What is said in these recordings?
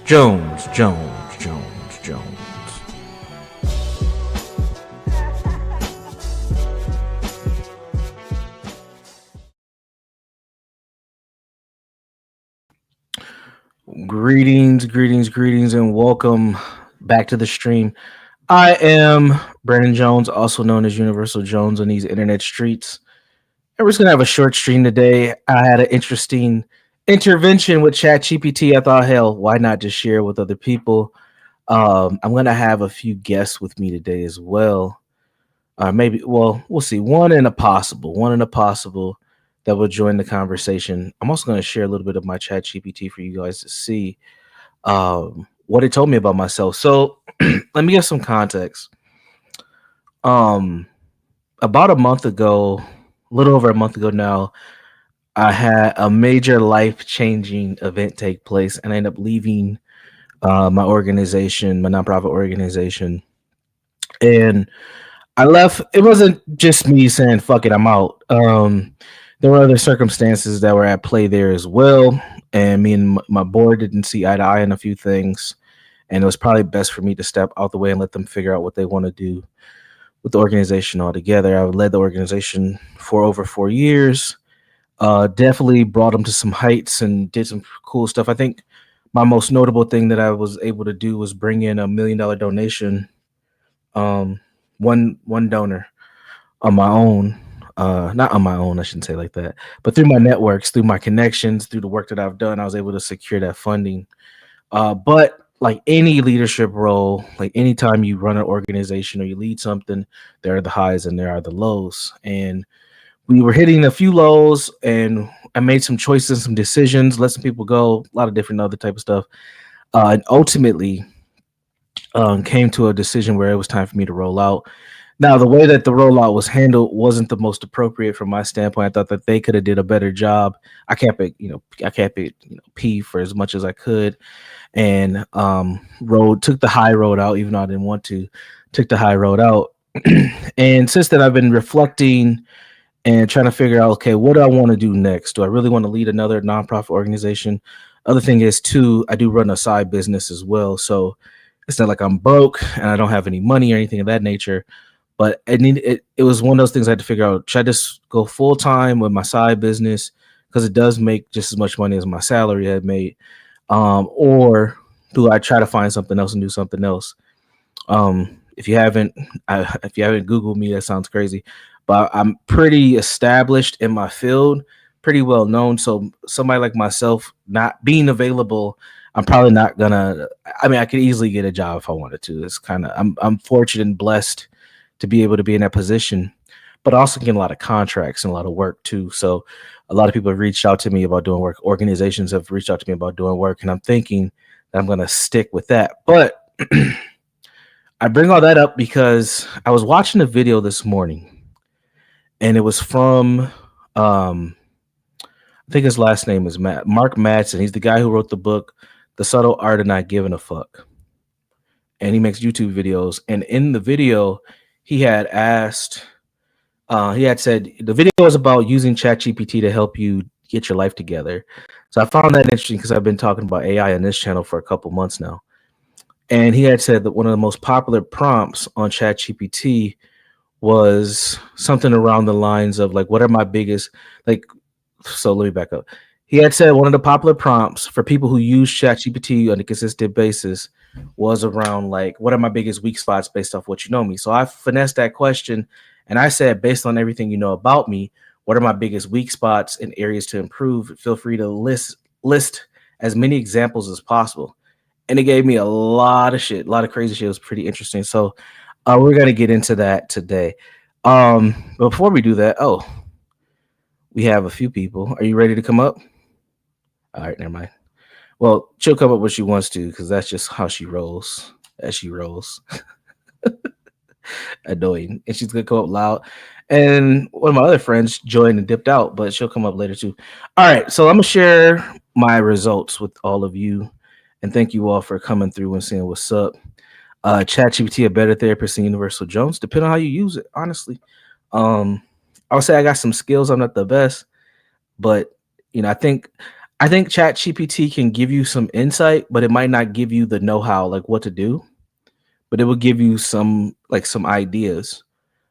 Jones. Greetings, and welcome back to the stream. I am Brandon Jones, also known as Universal Jones on these internet streets. And we're just gonna have a short stream today. I had an interesting intervention with ChatGPT. I thought, hell, why not just share with other people? I'm gonna have a few guests with me today as well. Maybe, well, we'll see. One in a possible that will join the conversation. I'm also going to share a little bit of my ChatGPT for you guys to see what it told me about myself. So let me give some context. About a month ago, a little over a month ago now, I had a major life-changing event take place, and I ended up leaving my organization, my nonprofit organization, and I left. It wasn't just me saying "fuck it, I'm out." There were other circumstances that were at play there as well, and me and my board didn't see eye to eye on a few things, and it was probably best for me to step out the way and let them figure out what they want to do with the organization altogether. I led the organization for over 4 years. Definitely brought them to some heights and did some cool stuff. I think my most notable thing that I was able to do was bring in $1 million donation. One donor on my own, not on my own, I shouldn't say it like that, but through my networks, through my connections, through the work that I've done, I was able to secure that funding. But like any leadership role, like anytime you run an organization or you lead something, there are the highs and there are the lows. And we were hitting a few lows, and I made some choices, some decisions, let some people go, a lot of different other type of stuff. And ultimately, came to a decision where it was time for me to roll out. Now, the way that the rollout was handled wasn't the most appropriate from my standpoint. I thought that they could have did a better job. I kept it, P for as much as I could, and took the high road out, even though I didn't want to. Took the high road out, and since then I've been reflecting and trying to figure out, okay, what do I want to do next? Do I really want to lead another nonprofit organization? Other thing is too, I do run a side business as well, so it's not like I'm broke and I don't have any money or anything of that nature. But it was one of those things I had to figure out. Should I just go full time with my side business, because it does make just as much money as my salary had made, or do I try to find something else and do something else? If you haven't Googled me, that sounds crazy, but I'm pretty established in my field, pretty well known. So somebody like myself not being available, I'm probably not gonna. I mean, I could easily get a job if I wanted to. It's kind of I'm fortunate and blessed to be able to be in that position, but also getting a lot of contracts and a lot of work too. So a lot of people have reached out to me about doing work. Organizations have reached out to me about doing work, and I'm thinking that I'm gonna stick with that. But I bring all that up because I was watching a video this morning, and it was from I think his last name is Mark Madsen. He's the guy who wrote the book The Subtle Art of Not Giving a Fuck, and he makes YouTube videos. And in the video, he had said the video was about using ChatGPT to help you get your life together. So I found that interesting because I've been talking about AI on this channel for a couple months now. And he had said that one of the most popular prompts on ChatGPT was something around the lines of like, what are my biggest, like, so let me back up. He had said one of the popular prompts for people who use ChatGPT on a consistent basis was around like, what are my biggest weak spots based off what you know me? So I finessed that question, and I said, based on everything you know about me, what are my biggest weak spots and areas to improve? Feel free to list as many examples as possible. And it gave me a lot of shit, a lot of crazy shit. It was pretty interesting. So we're gonna get into that today. But before we do that, we have a few people. Are you ready to come up? All right, never mind. Well, she'll come up when she wants to, because that's just how she rolls. As she rolls. Annoying. And she's gonna come up loud. And one of my other friends joined and dipped out, but she'll come up later too. All right, so I'm gonna share my results with all of you, and thank you all for coming through and saying what's up. ChatGPT, a better therapist than Universal Jones, depending on how you use it, honestly. I would say I got some skills. I'm not the best, but I think I think ChatGPT can give you some insight, but it might not give you the know-how, like what to do. But it will give you some ideas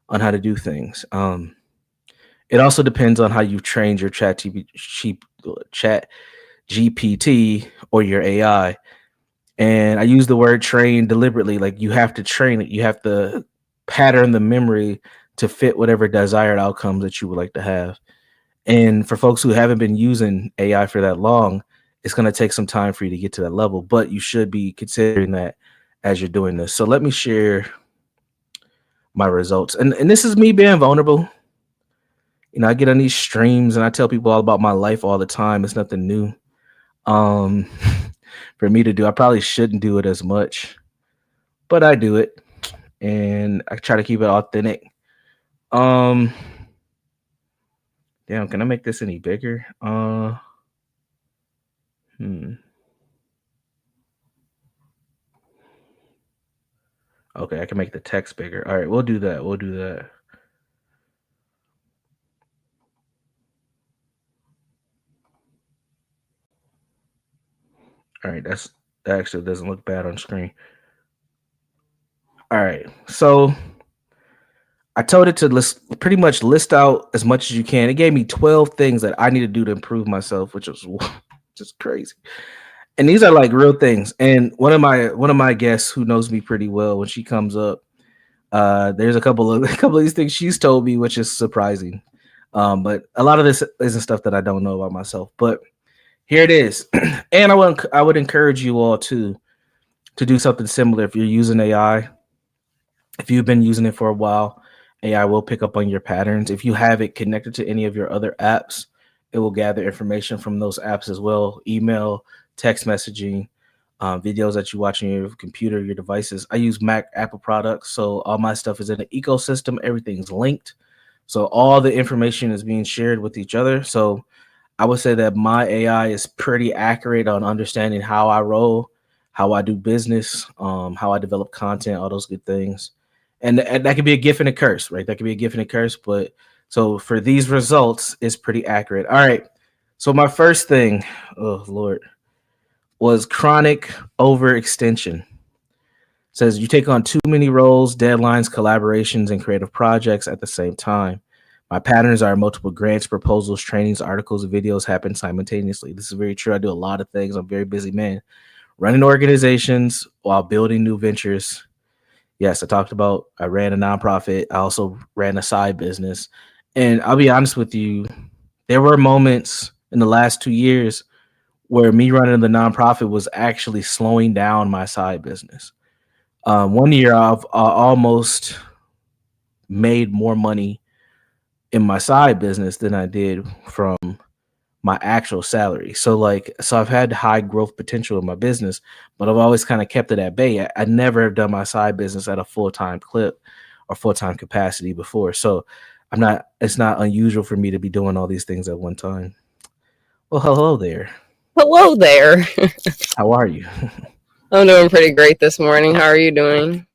on how to do things. It also depends on how you've trained your chat GPT or your AI. And I use the word train deliberately. Like you have to train it. You have to pattern the memory to fit whatever desired outcomes that you would like to have. And for folks who haven't been using AI for that long, it's going to take some time for you to get to that level, but you should be considering that as you're doing this. So let me share my results. And this is me being vulnerable. I get on these streams and I tell people all about my life all the time. It's nothing new. Um for me to do. I probably shouldn't do it as much, but I do it and I try to keep it authentic. Um Damn, can I make this any bigger? Hmm. Okay, I can make the text bigger. All right, we'll do that. We'll do that. All right, that actually doesn't look bad on screen. All right, so I told it to pretty much list out as much as you can. It gave me 12 things that I need to do to improve myself, which was just crazy. And these are like real things. And one of my guests who knows me pretty well, when she comes up, there's a couple of a couple of these things she's told me, which is surprising. But a lot of this isn't stuff that I don't know about myself. But here it is. And I would encourage you all to do something similar if you're using AI. If you've been using it for a while, AI will pick up on your patterns. If you have it connected to any of your other apps, it will gather information from those apps as well: email, text messaging, videos that you watch on your computer, your devices. I use Mac Apple products, so all my stuff is in an ecosystem. Everything's linked, so all the information is being shared with each other. So I would say that my AI is pretty accurate on understanding how I roll, how I do business, how I develop content, all those good things. And that could be a gift and a curse, right? That could be a gift and a curse. But so for these results, it's pretty accurate. All right. So my first thing, oh Lord, was chronic overextension. It says you take on too many roles, deadlines, collaborations, and creative projects at the same time. My patterns are multiple grants, proposals, trainings, articles, videos happen simultaneously. This is very true. I do a lot of things. I'm a very busy man. Running organizations while building new ventures. Yes, I ran a nonprofit. I also ran a side business. And I'll be honest with you, there were moments in the last 2 years where me running the nonprofit was actually slowing down my side business. One year I've almost made more money in my side business than I did from my actual salary. So I've had high growth potential in my business, but I've always kind of kept it at bay. I never have done my side business at a full-time clip or full-time capacity before. So it's not unusual for me to be doing all these things at one time. Well, hello there. Hello there. How are you? I'm doing pretty great this morning. How are you doing?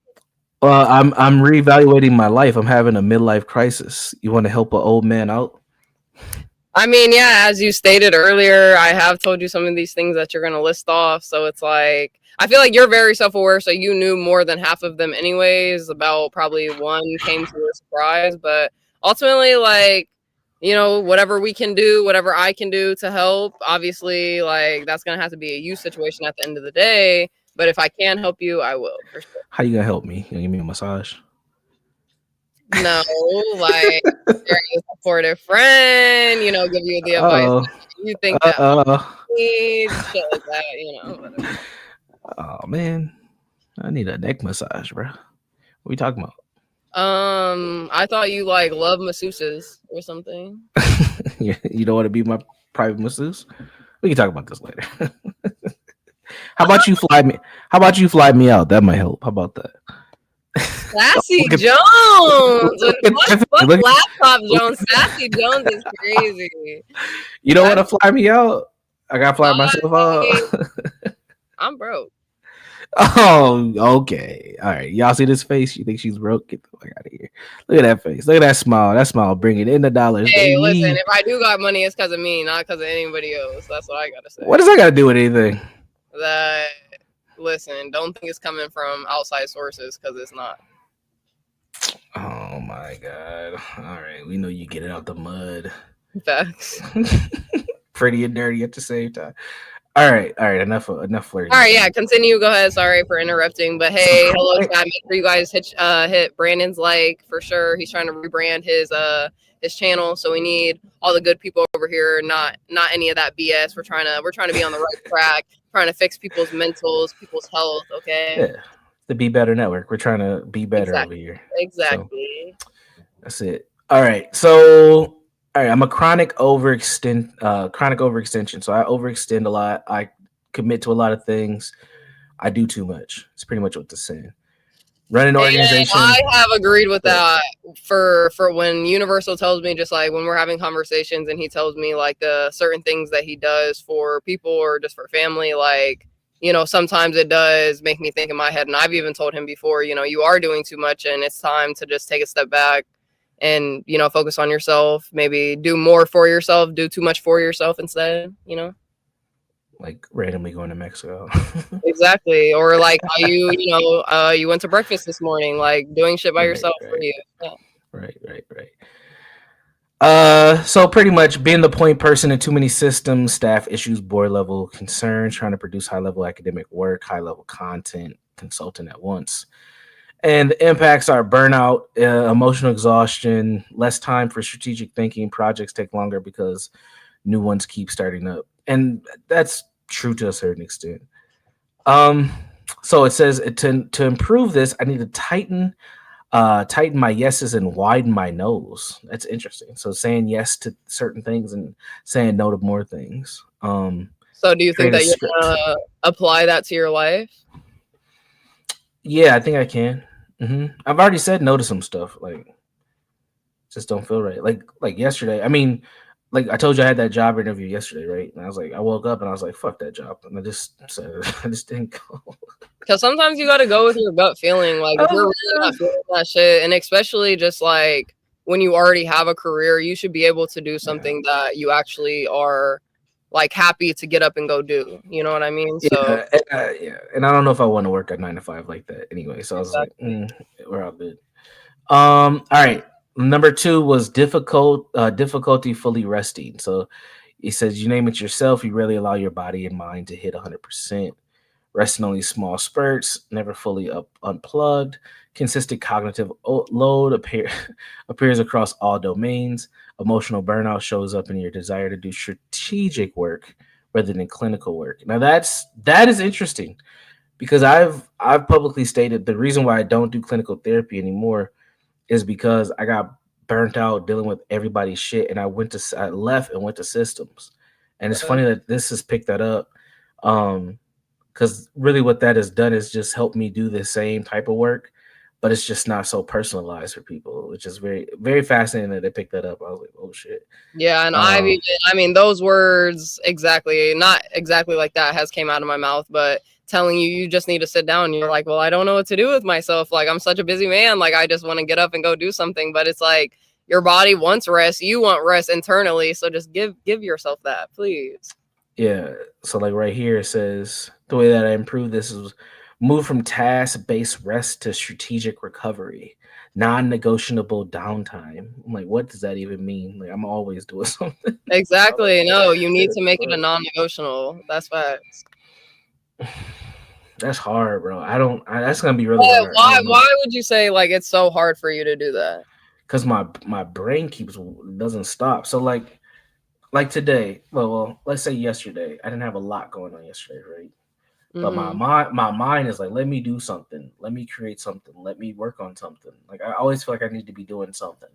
Well, I'm reevaluating my life. I'm having a midlife crisis. You want to help an old man out? I mean, yeah, as you stated earlier, I have told you some of these things that you're going to list off. So it's like, I feel like you're very self aware. So you knew more than half of them, anyways. About probably one came to your surprise. But ultimately, like, whatever we can do, whatever I can do to help, obviously, like, that's going to have to be a you situation at the end of the day. But if I can help you, I will, for sure. How you gonna help me? You gonna give me a massage? No, like you're a supportive friend, give you the advice Oh, that you think that uh, needs, shit like that, whatever. oh man, I need a neck massage, bro. What are we talking about? I thought you like love masseuses or something. You don't want to be my private masseuse? We can talk about this later. How about you fly me? How about you fly me out? That might help. How about that? Sassy Look at, Jones. What look, laptop look, Jones? Sassy Jones is crazy. you don't want to fly me out? I gotta fly myself I, out. I'm broke. Oh, okay. All right. Y'all see this face? You think she's broke? Get the fuck out of here. Look at that face. Look at that smile. That smile bringing in the dollars, Hey, listen, baby. if I do got money, it's because of me, not because of anybody else. That's what I gotta What say. does that got to do with anything? That listen, don't think it's coming from outside sources because it's not. Oh my god. All right. We know you get it out the mud. Facts. Pretty and dirty at the same time. All right. All right. Enough flirting. All right, yeah, continue. Go ahead. Sorry for interrupting, but So hey, hello chronic. chat. Make sure you guys hit Brandon's like for sure. He's trying to rebrand his channel, so we need all the good people over here, not any of that BS. We're trying to be on the right track, trying to fix people's mentals, people's health. Okay, Yeah. The Be Better Network. We're trying to be better over exactly, here. So exactly. that's it. All right. So all right, I'm a chronic overextension. So I overextend a lot. I commit to a lot of things. I do too much. It's pretty much what this saying. Run an And I organization. have agreed with But that for when Universal tells me, just like when we're having conversations and he tells me like the certain things that he does for people or just for family, like, sometimes it does make me think in my head. And I've even told him before, you are doing too much and it's time to just take a step back and, focus on yourself, maybe do more for yourself, do too much for yourself instead. like randomly going to Mexico. Exactly. Or like how you went to breakfast this morning, like doing shit by Right, yourself for right, you. Yeah. right. So pretty much being the point person in too many systems, staff issues, board level concerns, trying to produce high level academic work, high level content, consulting at once. And the impacts are burnout, emotional exhaustion, less time for strategic thinking. Projects take longer because new ones keep starting up, and that's true to a certain extent. Um, so it says to improve this, I need to tighten my yeses and widen my no's. That's interesting. So saying yes to certain things and saying no to more things. So do you think Create a that you're script. gonna apply that to your life? Yeah, I think I can. I've already said no to some stuff. Like, just don't feel right. Like yesterday. I mean, like I told you, I had that job interview yesterday, right? And I was like, I woke up and I was like, fuck that job, and I just said, I just didn't go. Because sometimes you got to go with your gut feeling. Like if you're Oh, really not feeling that shit, and especially just like when you already have a career, you should be able to do yeah. something that you actually are like happy to get up and go do. You know what I mean? So Yeah, and I don't know if I want to work at 9 to 5 like that anyway. So I was like, exactly. we're all good. All right. Number two was difficulty fully resting. So he says you name it yourself. You rarely allow your body and mind to hit 100%. Resting only small spurts, never fully unplugged. Consistent cognitive load appears across all domains. Emotional burnout shows up in your desire to do strategic work rather than clinical work. Now that is interesting because I've publicly stated the reason why I don't do clinical therapy anymore is because I got burnt out dealing with everybody's shit, and I left and went to systems. And it's funny that this has picked that up. Because really what that has done is just help me do the same type of work, but it's just not so personalized for people, which is very, very fascinating that they picked that up. I was like, oh shit. Yeah, and Um, I mean, those words exactly, not exactly like that has came out of my mouth, but telling you just need to sit down. You're like, well, I don't know what to do with myself. Like, I'm such a busy man. Like, I just want to get up and go do something. But it's like your body wants rest. You want rest internally. So just give yourself that, please. yeah. So like right here it says the way that I improve this is move from task-based rest to strategic recovery, non-negotiable downtime. I'm like, what does that even mean? Like I'm always doing something. I'm Exactly. like, No, you need what to make it a non-negotiable. That's facts. the fuck? That's hard, bro. I don't. That's gonna be really But hard. I why don't know. why would you say like it's so hard for you to do that? Because my brain keeps doesn't stop. So like today, well, let's say yesterday, I didn't have a lot going on yesterday, right? But Mm-hmm. my mind is like, let me do something, let me create something, let me work on something. Like I always feel like I need to be doing something.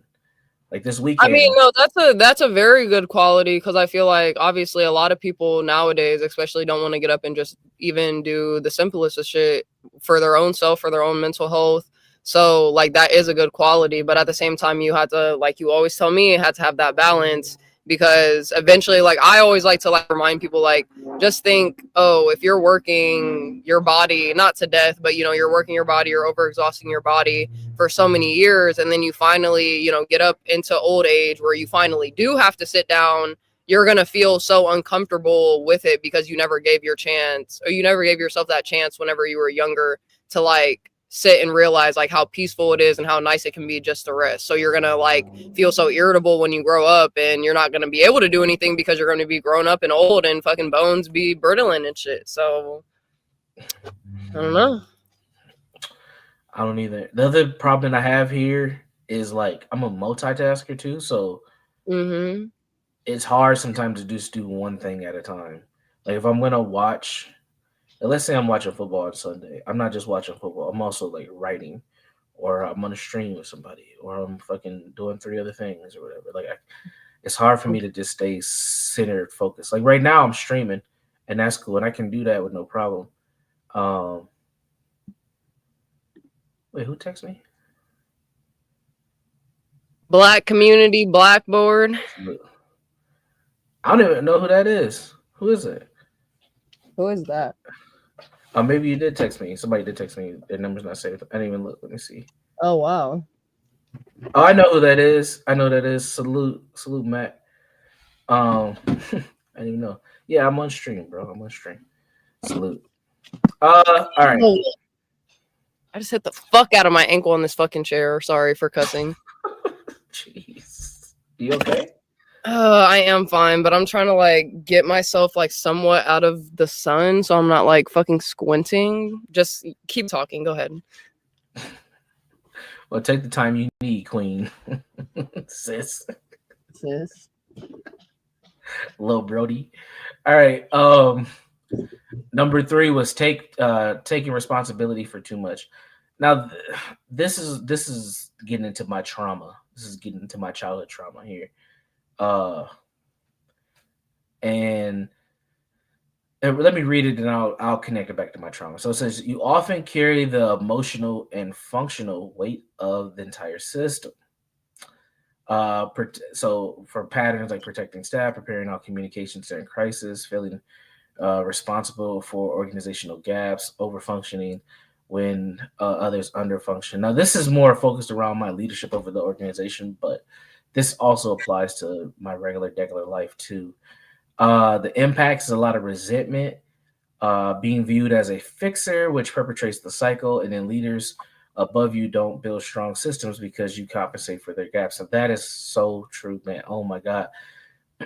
Like this I mean, weekend, no, that's a very good quality because I feel like obviously a lot of people nowadays, especially, don't want to get up and just even do the simplest of shit for their own self, for their own mental health. So like that is a good quality, but at the same time, you had to, like you always tell me, you had to have that balance. because eventually, like, I always like to like remind people, like, just think, oh, if you're working your body not to death, but you're working your body, you're overexhausting your body for so many years, and then you finally get up into old age where you finally do have to sit down, you're going to feel so uncomfortable with it because you never gave your chance, or you never gave yourself that chance whenever you were younger to like sit and realize like how peaceful it is and how nice it can be just to rest. So you're going to like feel so irritable when you grow up, and you're not going to be able to do anything because you're going to be grown up and old and fucking bones be brittling and shit. So I don't know. I don't either. The other problem that I have here is like I'm a multitasker too, so Mhm. it's hard sometimes to just do one thing at a time. Like if I'm gonna watch, let's say I'm watching football on Sunday, I'm not just watching football. I'm also like writing, or I'm on a stream with somebody, or I'm fucking doing three other things or whatever. Like it's hard for me to just stay centered, focused. Like right now, I'm streaming, and that's cool, and I can do that with no problem. Um, wait, who texted me? Black community blackboard. I don't even know who that is. Who is it? Who is that? Maybe you did text me. Somebody did text me. Their number's not saved. I didn't even look. Let me see. Oh wow. Oh, I know who that is. I know that is. Salute, Matt. I didn't even know. Yeah, I'm on stream, bro. I'm on stream. Salute. All right. I just hit the fuck out of my ankle on this fucking chair. Sorry for cussing. Jeez. You okay? I am fine, but I'm trying to like get myself like somewhat out of the sun so I'm not like fucking squinting. Just keep talking. Go ahead. Well, take the time you need, Queen. Sis. Sis. Little Brody. All right. Number 3 was taking responsibility for too much. Now, this is getting into my trauma. This is getting into my childhood trauma here. And let me read it, and I'll connect it back to my trauma. So it says you often carry the emotional and functional weight of the entire system. So for patterns like protecting staff, preparing all communications during crisis, feeling responsible for organizational gaps, overfunctioning when others underfunction. Now, this is more focused around my leadership over the organization, but this also applies to my regular life too. The impacts is a lot of resentment, being viewed as a fixer, which perpetrates the cycle, and then leaders above you don't build strong systems because you compensate for their gaps. And that is so true, man. Oh my God.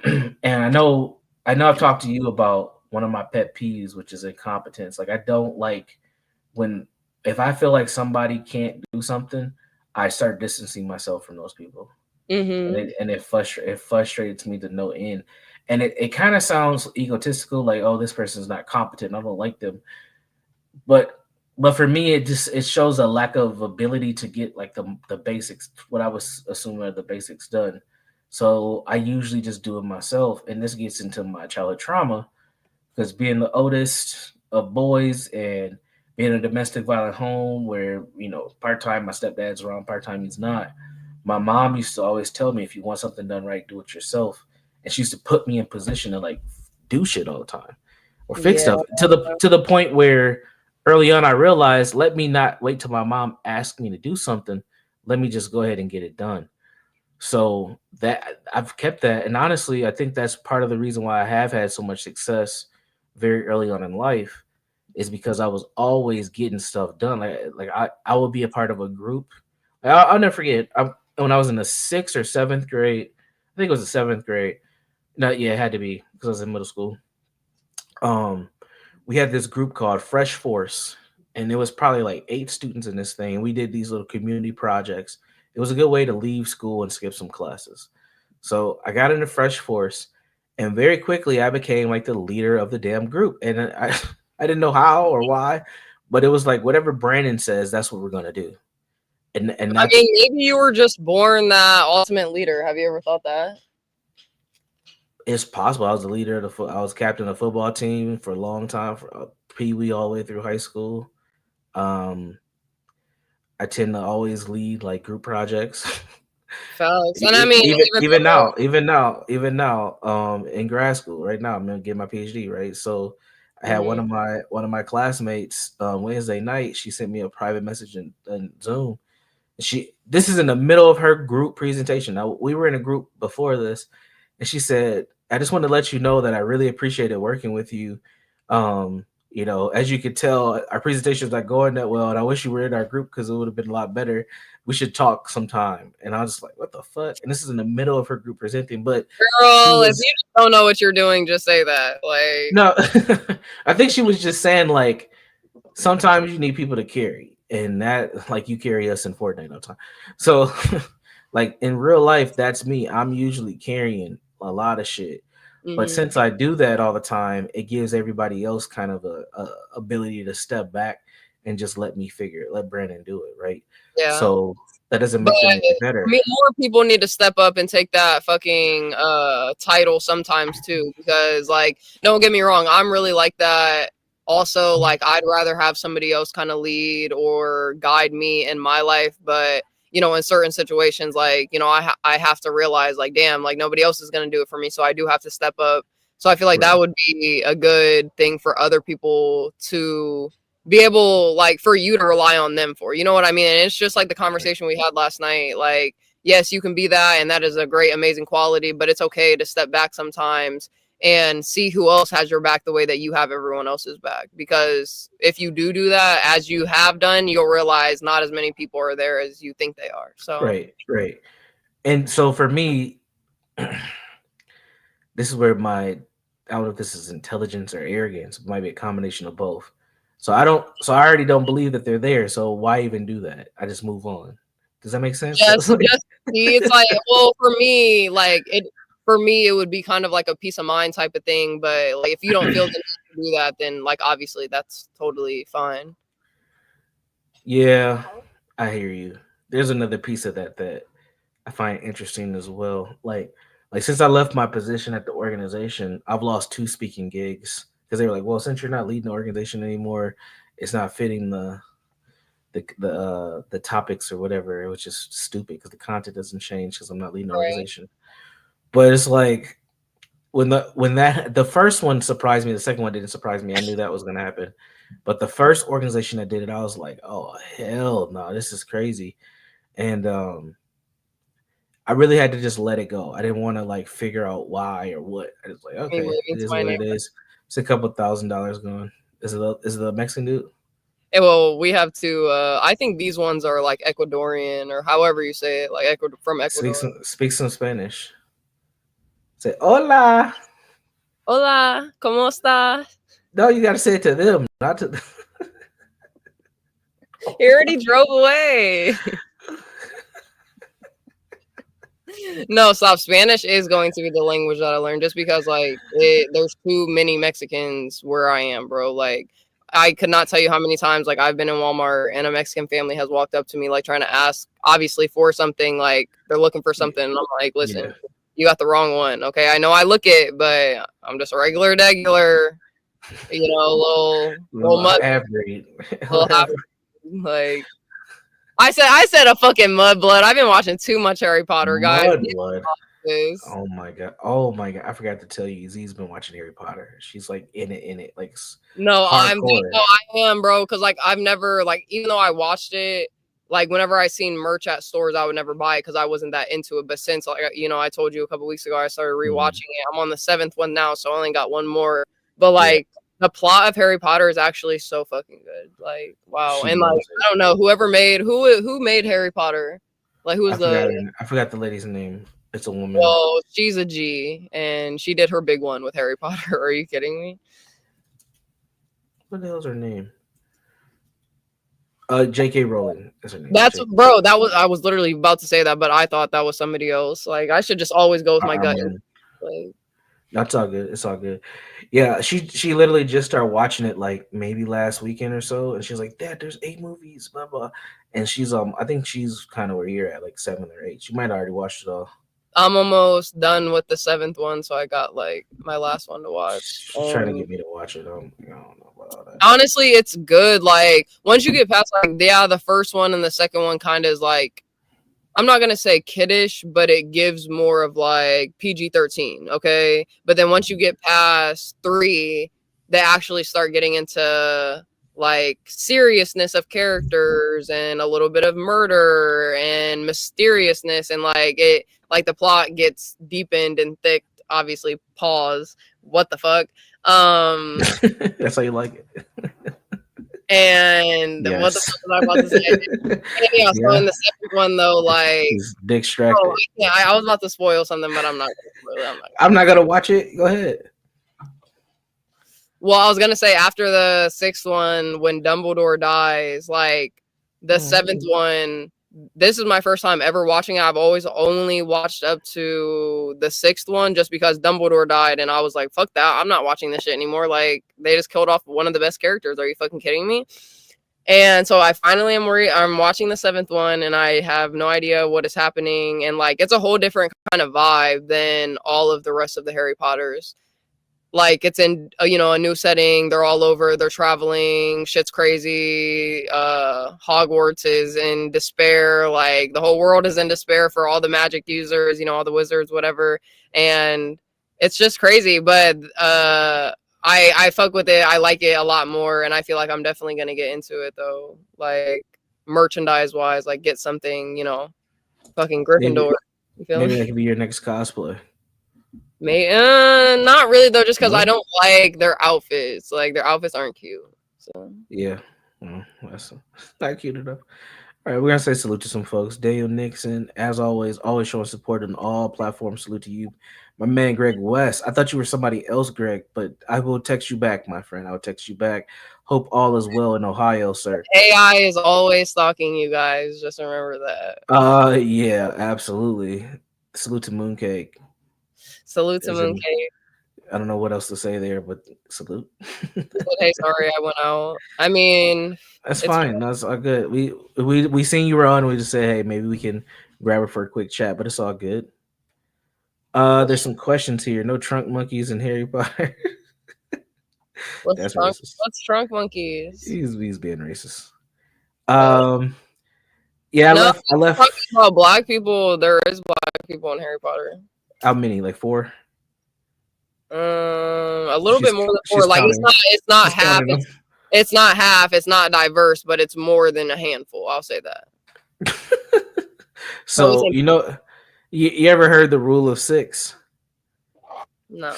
And I know I've talked to you about one of my pet peeves, which is incompetence. Like I don't like when if I feel like somebody can't do something, I start distancing myself from those people. And Mm-hmm. it frustrates me to no end. And it kind of sounds egotistical, like, oh, this person's not competent. I don't like them. But for me, it shows a lack of ability to get like the basics, what I was assuming are the basics done. So I usually just do it myself, and this gets into my childhood trauma because being the oldest of boys and being a domestic violent home where part time my stepdad's around, part time he's not. My mom used to always tell me if you want something done right, do it yourself, and she used to put me in position to like do shit all the time or fix Yeah. stuff to the point where early on I realized let me not wait till my mom asked me to do something. Let me just go ahead and get it done. So that I've kept that, and honestly, I think that's part of the reason why I have had so much success very early on in life is because I was always getting stuff done. Like I would be a part of a group. I'll never forget. When I was in the 6th or 7th grade, I think it was the 7th grade. No, yeah, it had to be because I was in middle school. Um, we had this group called Fresh Force, and there was probably like 8 students in this thing. We did these little community projects. It was a good way to leave school and skip some classes. So I got into Fresh Force, and very quickly I became like the leader of the damn group. And I didn't know how or why, but it was like whatever Brandon says, that's what we're gonna do. And I that's mean, maybe you were just born that ultimate leader. Have you ever thought that? it's possible. I was the leader of I was captain of the football team for a long time, for Pee Wee all the way through high school. Um, I tend to always lead like group projects. Facts. And I mean, Even now, in grad school right now, I'm gonna get my PhD, right? So I had mhm. one of my classmates Wednesday night. She sent me a private message in Zoom. This is in the middle of her group presentation. Now we were in a group before this, and she said, "I just want to let you know that I really appreciated working with you. As you could tell, our presentation's not going that well, and I wish you were in our group because it would have been a lot better. We should talk sometime." And I was just like, "What the fuck?" And this is in the middle of her group presenting, but she Girl, if was you just don't know what you're doing, just say that. Like, no, I think she was just saying like sometimes you need people to carry, and that like you carry us in Fortnite all the time. So like in real life, that's me. I'm usually carrying a lot of shit. But mhm. since I do that all the time, it gives everybody else kind of a ability to step back and just let Brandon do it, right? Yeah. So that doesn't But make them any I better. mean, more people need to step up and take that fucking title sometimes too. Because like, don't get me wrong, I'm really like that. Also, like, I'd rather have somebody else kind of lead or guide me in my life. But in certain situations, like, I have to realize, like, damn, like nobody else is gonna do it for me, so I do have to step up. So I feel like that Right, would be a good thing for other people to be able, like, for you to rely on them for, you know what I mean? And it's just like the right, conversation we had last night. Like, yes, you can be that, and that is a great, amazing quality, but it's okay to step back sometimes and see who else has your back the way that you have everyone else's back. Because if you do that, as you have done, you'll realize not as many people are there as you think they are. So, right. And so for me, this is where I don't know if this is intelligence or arrogance. It might be a combination of both. So I already don't believe that they're there. So why even do that? I just move on. Does that make sense? So it's like just see, it's like, well, for me, like, it would be kind of like a peace of mind type of thing. But like, if you don't feel the need to do that, then like obviously that's totally fine. yeah, I hear you. There's another piece of that I find interesting as well. Like since I left my position at the organization, I've lost two speaking gigs because they were like, "Well, since you're not leading the organization anymore, it's not fitting the topics or whatever," which is stupid because the content doesn't change because I'm not leading the Right. organization. But it's like the first one surprised me, the second one didn't surprise me. I knew that was gonna happen. But the first organization that did it, I was like, "Oh hell no, this is crazy." And I really had to just let it go. I didn't want to like figure out why or what. I was like, Me okay, waving it to is my what it neighbor. is. It's a couple $1,000 going. Is it the Mexican dude? Well, we have to. I think these ones are like Ecuadorian or however you say it, like Ecuador, from Ecuador. Speak some Spanish. Say hola. Hola, ¿cómo estás? No, you gotta say it to them, not to. He already drove away. No, stop. Spanish is going to be the language that I learn just because, like, there's too many Mexicans where I am, bro. Like, I could not tell you how many times, like, I've been in Walmart and a Mexican family has walked up to me, like, trying to ask, obviously, for something. Like, they're looking for something. And I'm like, Yeah, listen, you got the wrong one. Okay. I know I look it, but I'm just a regular, little little mud, half breed. little half. Like, I said a fucking mud blood. I've been watching too much Harry Potter, guys. Mud blood. This. Oh my god. Oh my god. I forgot to tell you, Z's been watching Harry Potter. She's like in it, like No, hardcore. I am, bro. Because like I've never, like, even though I watched it, like whenever I seen merch at stores, I would never buy it because I wasn't that into it. But since, like, I told you a couple weeks ago, I started Mhm. rewatching it. I'm on the seventh one now, so I only got one more. But Yeah, like the plot of Harry Potter is actually so fucking good. Like, wow. she And like loves it. I don't know who made Harry Potter. Like, who was the I forgot the lady's name. It's a woman. well, she's a G, and she did her big one with Harry Potter. Are you kidding me? What the hell's her name? J.K. Rowling is her name. That's J. bro. I was literally about to say that, but I thought that was somebody else. Like, I should just always go with my gut. Man, Like, that's all good. It's all good. Yeah, she literally just started watching it like maybe last weekend or so, and she's like, "Dad, there's 8 movies, blah blah." And she's I think she's kind of where you're at, like 7 or 8. She might have already watched it all. I'm almost done with the seventh one, so I got like my last one to watch. She's trying to get me to watch it. I don't know about all that. Honestly, it's good. Like, once you get past, like, yeah, the first one and the second one kind of is like I'm not gonna say kiddish, but it gives more of like PG-13, okay? But then once you get past 3, they actually start getting into like seriousness of characters and a little bit of murder and mysteriousness, and like the plot gets deepened and thick. Obviously, pause. What the fuck? That's how you like it. And what the Yes. fuck was I about to say? Yeah, so Yeah. in the second one though, like, He's dick oh, extracted. yeah, I was about to spoil something, but I'm not gonna spoil it. I'm not gonna I'm spoil not it. gonna watch it. Go ahead. Well, I was gonna say after the 6th one, when Dumbledore dies, like the 7th one, this is my first time ever watching it. I've always only watched up to the 6th one just because Dumbledore died, and I was like, fuck that, I'm not watching this shit anymore. Like, they just killed off one of the best characters. Are you fucking kidding me? And so I finally I'm watching the 7th one, and I have no idea what is happening, and like it's a whole different kind of vibe than all of the rest of the Harry Potters. Like, it's in a new setting, they're all over, they're traveling, shit's crazy, Hogwarts is in despair, like the whole world is in despair for all the magic users, all the wizards, whatever. And it's just crazy, but I fuck with it. I like it a lot more, and I feel like I'm definitely gonna get into it though, like merchandise wise, like get something, fucking Maybe Gryffindor. You feel maybe me? that could be your next cosplay. Not really though, just because I No? don't like their outfits. Like, their outfits aren't cute. So Yeah. That's not cute enough. All right, we're gonna say salute to some folks. Daniel Nixon, as always showing support on all platforms. Salute to you, my man Greg West. I thought you were somebody else, Greg, but I will text you back, my friend. I will text you back. Hope all is well in Ohio, sir. AI is always stalking you guys. Just remember that. Yeah, absolutely. Salute to Mooncake. Salute to As in, Mooncake. I don't know what else to say there, but salute. Said, hey, sorry I went out. I mean, That's it's fine. That's all good. We seen you were on. We just say, hey, maybe we can grab her for a quick chat, but it's all good. There's some questions here. No trunk monkeys in Harry Potter. That's racist. what's trunk monkeys? He's being racist. Uh, Um, yeah, I no, left. I left. talking about black people. There is black people in Harry Potter. How many? Like 4. A little She's bit more than 4. she's Like, counting. it's not She's half. counting them. It's not half. It's not diverse, but it's more than a handful. I'll say that. So it's So you ever heard the rule of 6? no.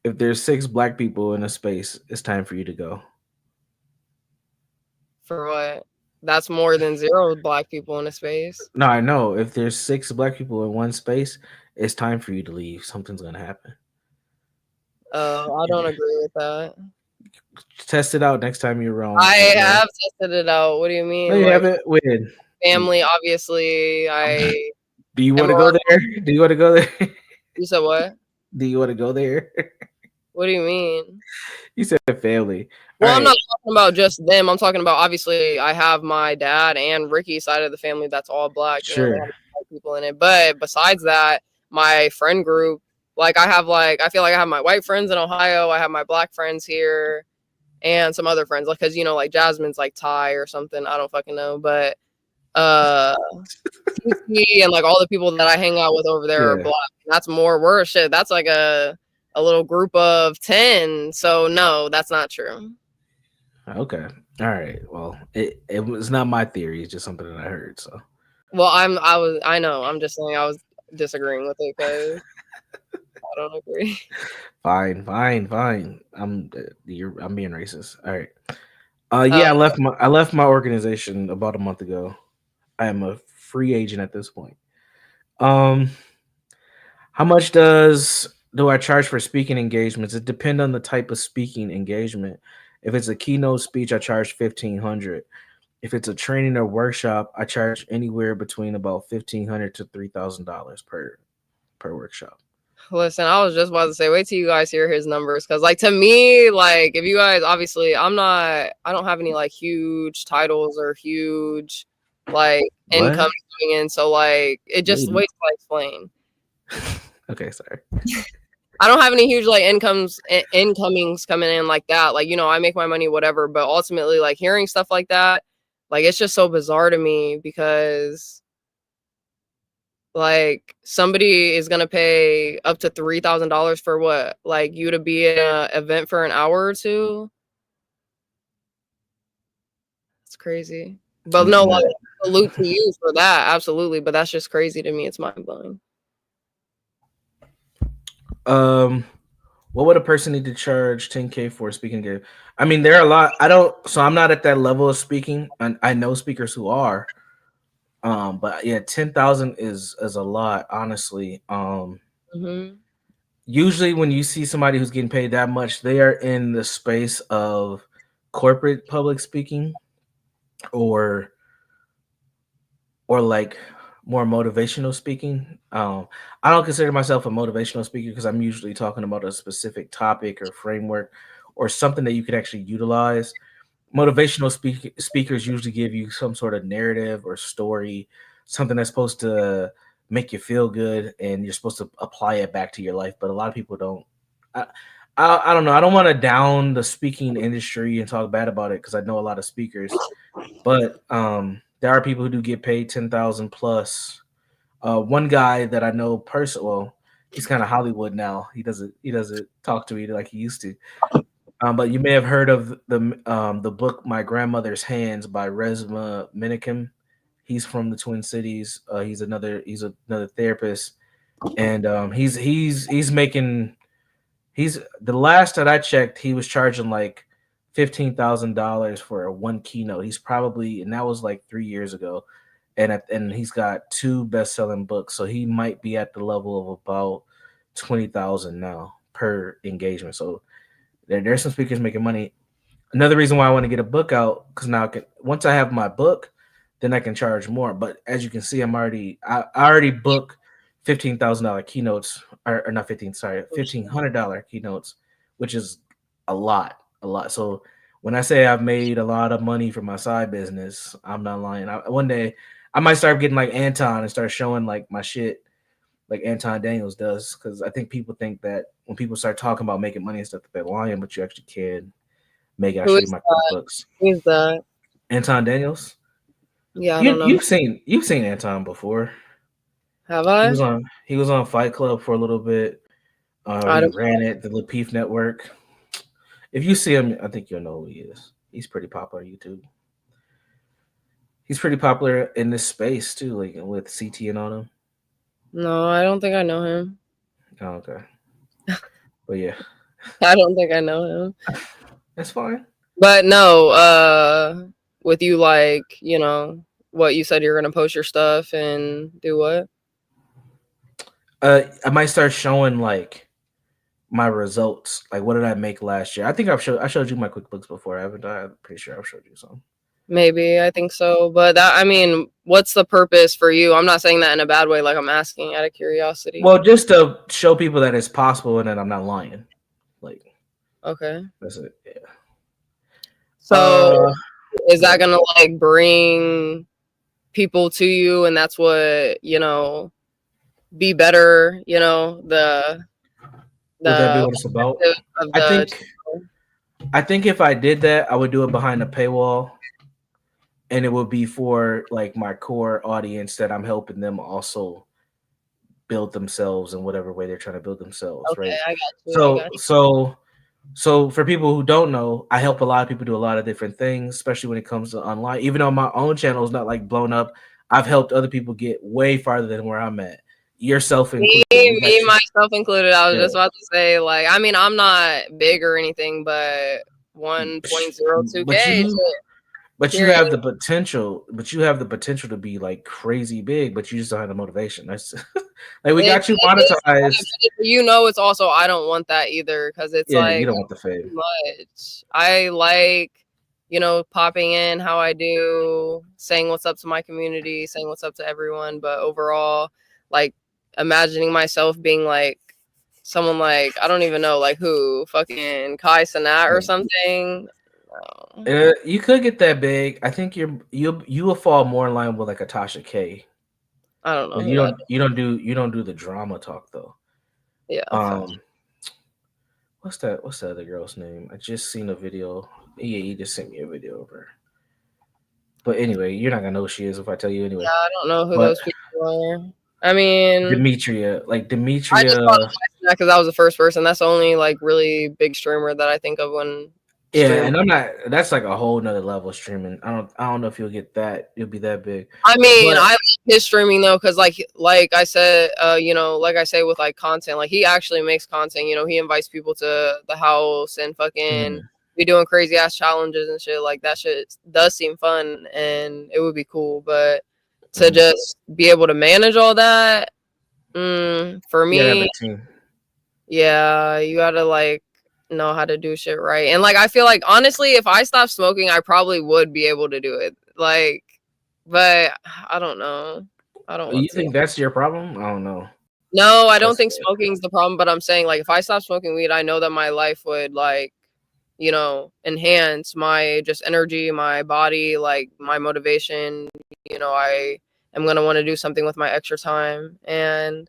If there's 6 black people in a space, it's time for you to go. For what? That's more than 0 black people in a space. No, I know. If there's 6 black people in one space, it's time for you to leave. Something's gonna happen. I don't agree with that. Test it out next time you're wrong. I have tested it out. What do you No, mean? you Like, haven't. When? family, obviously. I Do you am want to go around. there? Do you want to go there? You said what? Do you want to go there? What do you mean? You said family. Well, All I'm right. not talking about just them. I'm talking about, obviously, I have my dad and Ricky's side of the family that's all black. They have Sure. black people in it. But besides that, my friend group, like, I feel like I have my white friends in Ohio. I have my black friends here and some other friends. Like, because, like Jasmine's like Thai or something. I don't fucking know. But TT and like all the people that I hang out with over there are Yeah. black. That's more worse shit. That's like a little group of 10. So no, that's not true. Okay. All right. Well, it was not my theory. It's just something that I heard. So. Well, I know. I'm just saying I was disagreeing with it because I don't agree. Fine. I'm being racist. All right. Yeah, I left my organization about a month ago. I am a free agent at this point. How much do I charge for speaking engagements? It depends on the type of speaking engagement. If it's a keynote speech, I charge $1,500. If it's a training or workshop, I charge anywhere between about $1,500 to $3,000 per workshop. Listen, I was just about to say, wait till you guys hear his numbers, because like, to me, like, if you guys, obviously, I don't have any like huge titles or huge like income coming in, so like it just waits to explain. Okay, sorry. I don't have any huge like incomings coming in like that. Like, I make my money, whatever, but ultimately, like, hearing stuff like that, like, it's just so bizarre to me because Like somebody is gonna pay up to $3,000 for what? Like you to be in an event for an hour or two? It's crazy. But no, like Nah. salute to you for that, absolutely. But that's just crazy to me. It's mind blowing. Um, what would a person need to charge 10K for a speaking gig? I mean, there are a lot. I don't, so I'm not at that level of speaking, and I know speakers who are. But yeah, 10,000 is a lot, honestly. Hmm. Usually when you see somebody who's getting paid that much, they are in the space of corporate public speaking or like more motivational speaking. I don't consider myself a motivational speaker because I'm usually talking about a specific topic or framework or something that you could actually utilize. Motivational speakers usually give you some sort of narrative or story, something that's supposed to make you feel good, and you're supposed to apply it back to your life. But a lot of people don't. I, I don't know. I don't want to down the speaking industry and talk bad about it because I know a lot of speakers, but there are people who do get paid 10,000 plus. One guy that I know personally, well, he's kind of Hollywood now. He doesn't talk to me like he used to. But you may have heard of the book "My Grandmother's Hands" by Resma Minikim. He's from the Twin Cities. He's another therapist, and he's making he's the last that I checked, he was charging like $15,000 for a one keynote. He's probably and that was like 3 years ago, and he's got two best selling books, so he might be at the level of about 20,000 now per engagement. So there's some speakers making money. Another reason why I want to get a book out because now once I have my book, then I can charge more. But as you can see, I already book $15,000 keynotes or not 15, sorry, $1,500 keynotes, which is a lot. So when I say I've made a lot of money from my side business, I'm not lying. One day I might start getting like Anton and start showing like my shit like Anton Daniels does because I think people think that when people start talking about making money and stuff that they're lying, but you actually can make it. I'll Who show you is my that? QuickBooks. Who's that? Anton Daniels. Yeah, I You don't know. you've seen Anton before. Have He I? was on he was on Fight Club for a little bit. I He don't. ran it, the Lapeef Network. If you see him, I think you'll know who he is. He's pretty popular on YouTube. He's pretty popular in this space too, like with CT and on him. No, I don't think I know him. Oh, okay, but yeah, I don't think I know him. that's fine. But no, with you like, what you said you're gonna post your stuff and do what? I might start showing like my results. Like, what did I make last year? I think I showed you my QuickBooks before, haven't I? I'm pretty sure I've showed you some. Maybe, I think so. But that, I mean, what's the purpose for you? I'm not saying that in a bad way, like I'm asking out of curiosity. Well, just to show people that it's possible and that I'm not lying. Like Okay. that's it. Yeah. So is that Good. gonna like bring people to you and that's what, be better, Would that be the what it's about? objective of I the think I think if I did that, I would do it behind a paywall, and it would be for like my core audience that I'm helping them also build themselves in whatever way they're trying to build themselves, Okay, right? I got you. I So got so so for people who don't know, I help a lot of people do a lot of different things, especially when it comes to online. Even though my own channel is not like blown up, I've helped other people get way farther than where I'm at. Yourself Me, included. We got me, you. myself included. I was Yeah. just about to say, like, I mean, I'm not big or anything, but But 1.02K, you shit, But you period. have the potential. But you have the potential to be like crazy big. But you just don't have the motivation. That's like we got you It is, monetized. it's also, I don't want that either because it's Yeah, you like don't want the too fame. much. I like, popping in how I do, saying what's up to my community, saying what's up to everyone, but overall, like, imagining myself being like, someone like I don't even know like who fucking Kai Sanat or Yeah. something. No, You could get that big. I think you will fall more in line with like a Tasha K. I don't know But who that. you don't do the drama talk though. Yeah, fuck. Um, what's the other girl's name? I just seen a video. Yeah, he just sent me a video of her. But anyway, you're not gonna know who she is if I tell you Yeah, anyway. I don't know who But those people are. I mean, Demetria, like I just thought Demetria. of that because that was the first person. That's the only like really big streamer that I think of when Yeah, streaming. and I'm not. That's like a whole nother level of streaming. I don't know if you'll get that. You'll be that big, I mean, but I like his streaming though, because like I said, like I say with like content, like he actually makes content. He invites people to the house and fucking mhm, be doing crazy ass challenges and shit. Like that shit does seem fun and it would be cool, but to mhm. just be able to manage all that, for You gotta have a me, team. yeah, you gotta like know how to do shit right. And like I feel like honestly, if I stopped smoking, I probably would be able to do it. Like, but I don't know. I don't want You to. think that's your problem? I don't know. No, I don't That's think smoking's the problem, but I'm saying like if I stop smoking weed, I know that my life would like, enhance my just energy, my body, like my motivation. I am gonna want to do something with my extra time. And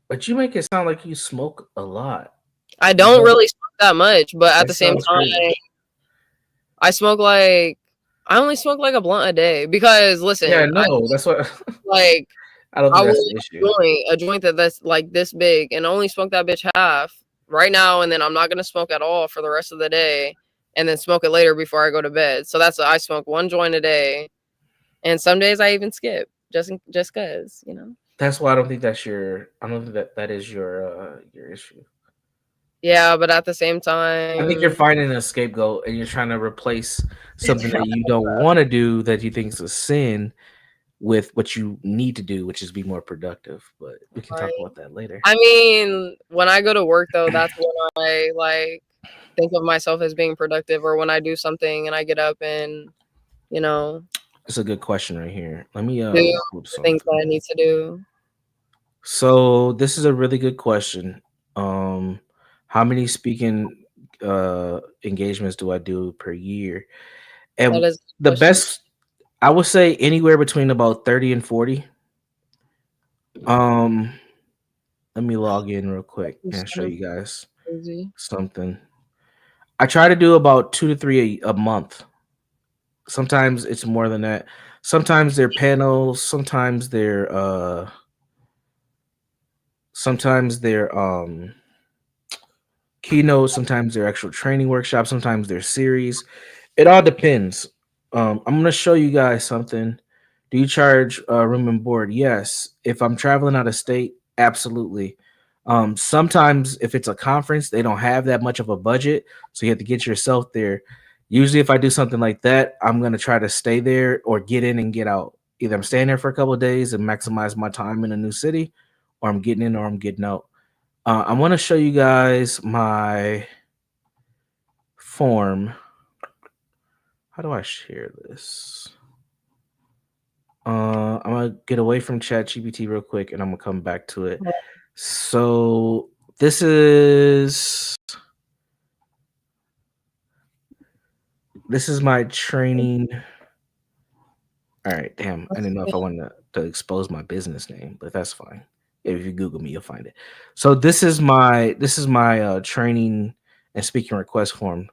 but you make it sound like you smoke a lot. I You don't don't. really smoke that much, but at That the same sounds crazy. time, I smoke like I only smoke like a blunt a day because Yeah, listen, I no, that's what. like I don't I think will that's the issue. a joint that's like this big and only smoke that bitch half right now, and then I'm not gonna smoke at all for the rest of the day, and then smoke it later before I go to bed. So that's I smoke one joint a day, and some days I even skip just cause. That's why I don't think that's your. I don't think that is your issue. Yeah, but at the same I think you're time, finding a scapegoat and you're trying to replace something that you don't want to do that you think is a sin with what you need to do, which is be more productive. But we can talk right? about that later. I mean, when I go to work though, that's when I like think of myself as being productive, or when I do something and I get up and you know It's a good question right here. Let me do pull the things that something. I need to do. So this is a really good question. Um, how many speaking engagements do I do per year? That And is the a question. best, I would say anywhere between about 30 and 40. Um, let me log in real quick It's and show kind of you guys crazy. something. I try to do about 2 to 3 a month. Sometimes it's more than that. Sometimes they're panels, sometimes they're keynotes, sometimes they're actual training workshops, sometimes they're series. It all depends. I'm gonna show you guys something. Do you charge room and board? Yes. If I'm traveling out of state, absolutely. Sometimes if it's a conference, they don't have that much of a budget, so you have to get yourself there. Usually, if I do something like that, I'm gonna try to stay there or get in and get out. Either I'm staying there for a couple of days and maximize my time in a new city, or I'm getting in or I'm getting out. I want to show you guys my form. How do I share this? I'm gonna get away from ChatGPT real quick, and I'm gonna come back to it. So this is my training. All right, damn. I didn't know if I wanted to expose my business name, but that's fine. If you Google me, you'll find it. So this is my training and speaking request form.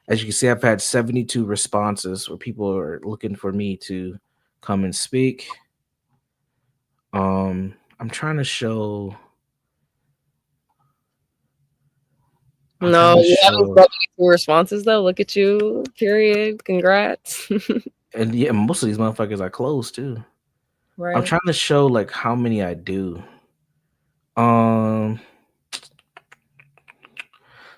As you can see, I've had 72 responses where people are looking for me to come and speak. I'm trying to show. I'm No, trying to you haven't show, 72 responses though. Look at you. Period. Congrats. and yeah, most of these motherfuckers are closed too. I'm Right. trying to show like how many I do. Um,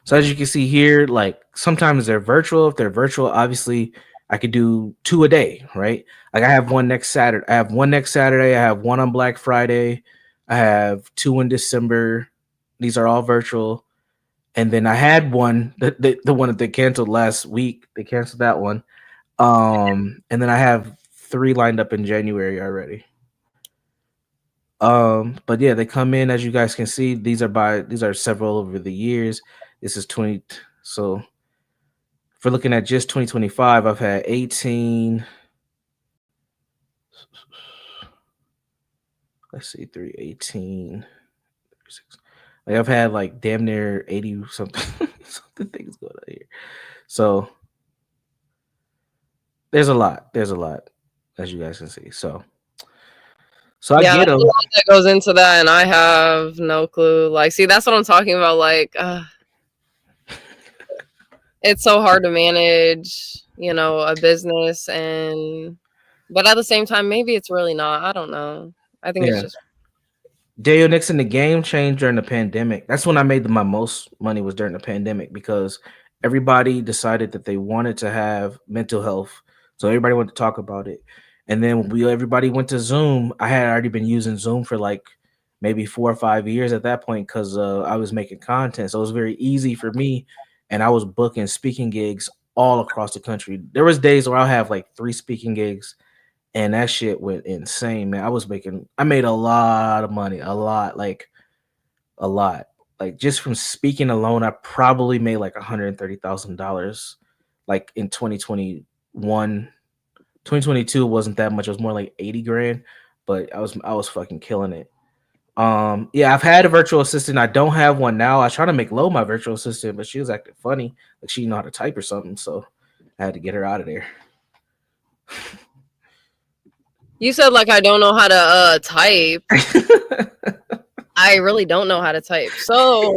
so as you can see here, like sometimes they're virtual. If they're virtual, obviously I could do two a day, right? Like I have one next Saturday. I have one next Saturday. I have one on Black Friday. I have two in December. These are all virtual. And then I had one, the one that they canceled last week. They canceled that one. And then I have three lined up in January already. But yeah, they come in as you guys can see. These are several over the years. This is 20. So if we're looking at just 2025, I've had 18. Let's see, 318. Like I've had like damn near 80 something something things going on here. So there's a lot. There's a lot, as you guys can see. So So I Yeah, get there's a them. lot that goes into that, and I have no clue. Like, see, that's what I'm talking about. Like, it's so hard to manage, a business, but at the same time, maybe it's really not. I don't know. I think it's Yeah. just Daniel Nixon, the game changed during the pandemic. That's when I made my most money, was during the pandemic, because everybody decided that they wanted to have mental health. So everybody wanted to talk about it. And then when everybody went to Zoom, I had already been using Zoom for like maybe 4 or 5 years at that point, because I was making content. So it was very easy for me. And I was booking speaking gigs all across the country. There was days where I'll have like 3 speaking gigs, and that shit went insane, man. I made a lot of money, like a lot. Like just from speaking alone, I probably made like $130,000. Like in 2021, 2022 wasn't that much. It was more like 80 grand, but I was fucking killing it. Yeah, I've had a virtual assistant. I don't have one now. I was trying to make low my virtual assistant, but she was acting funny. Like she didn't know how to type or something, so I had to get her out of there. you said like I don't know how to type. I really don't know how to type. So,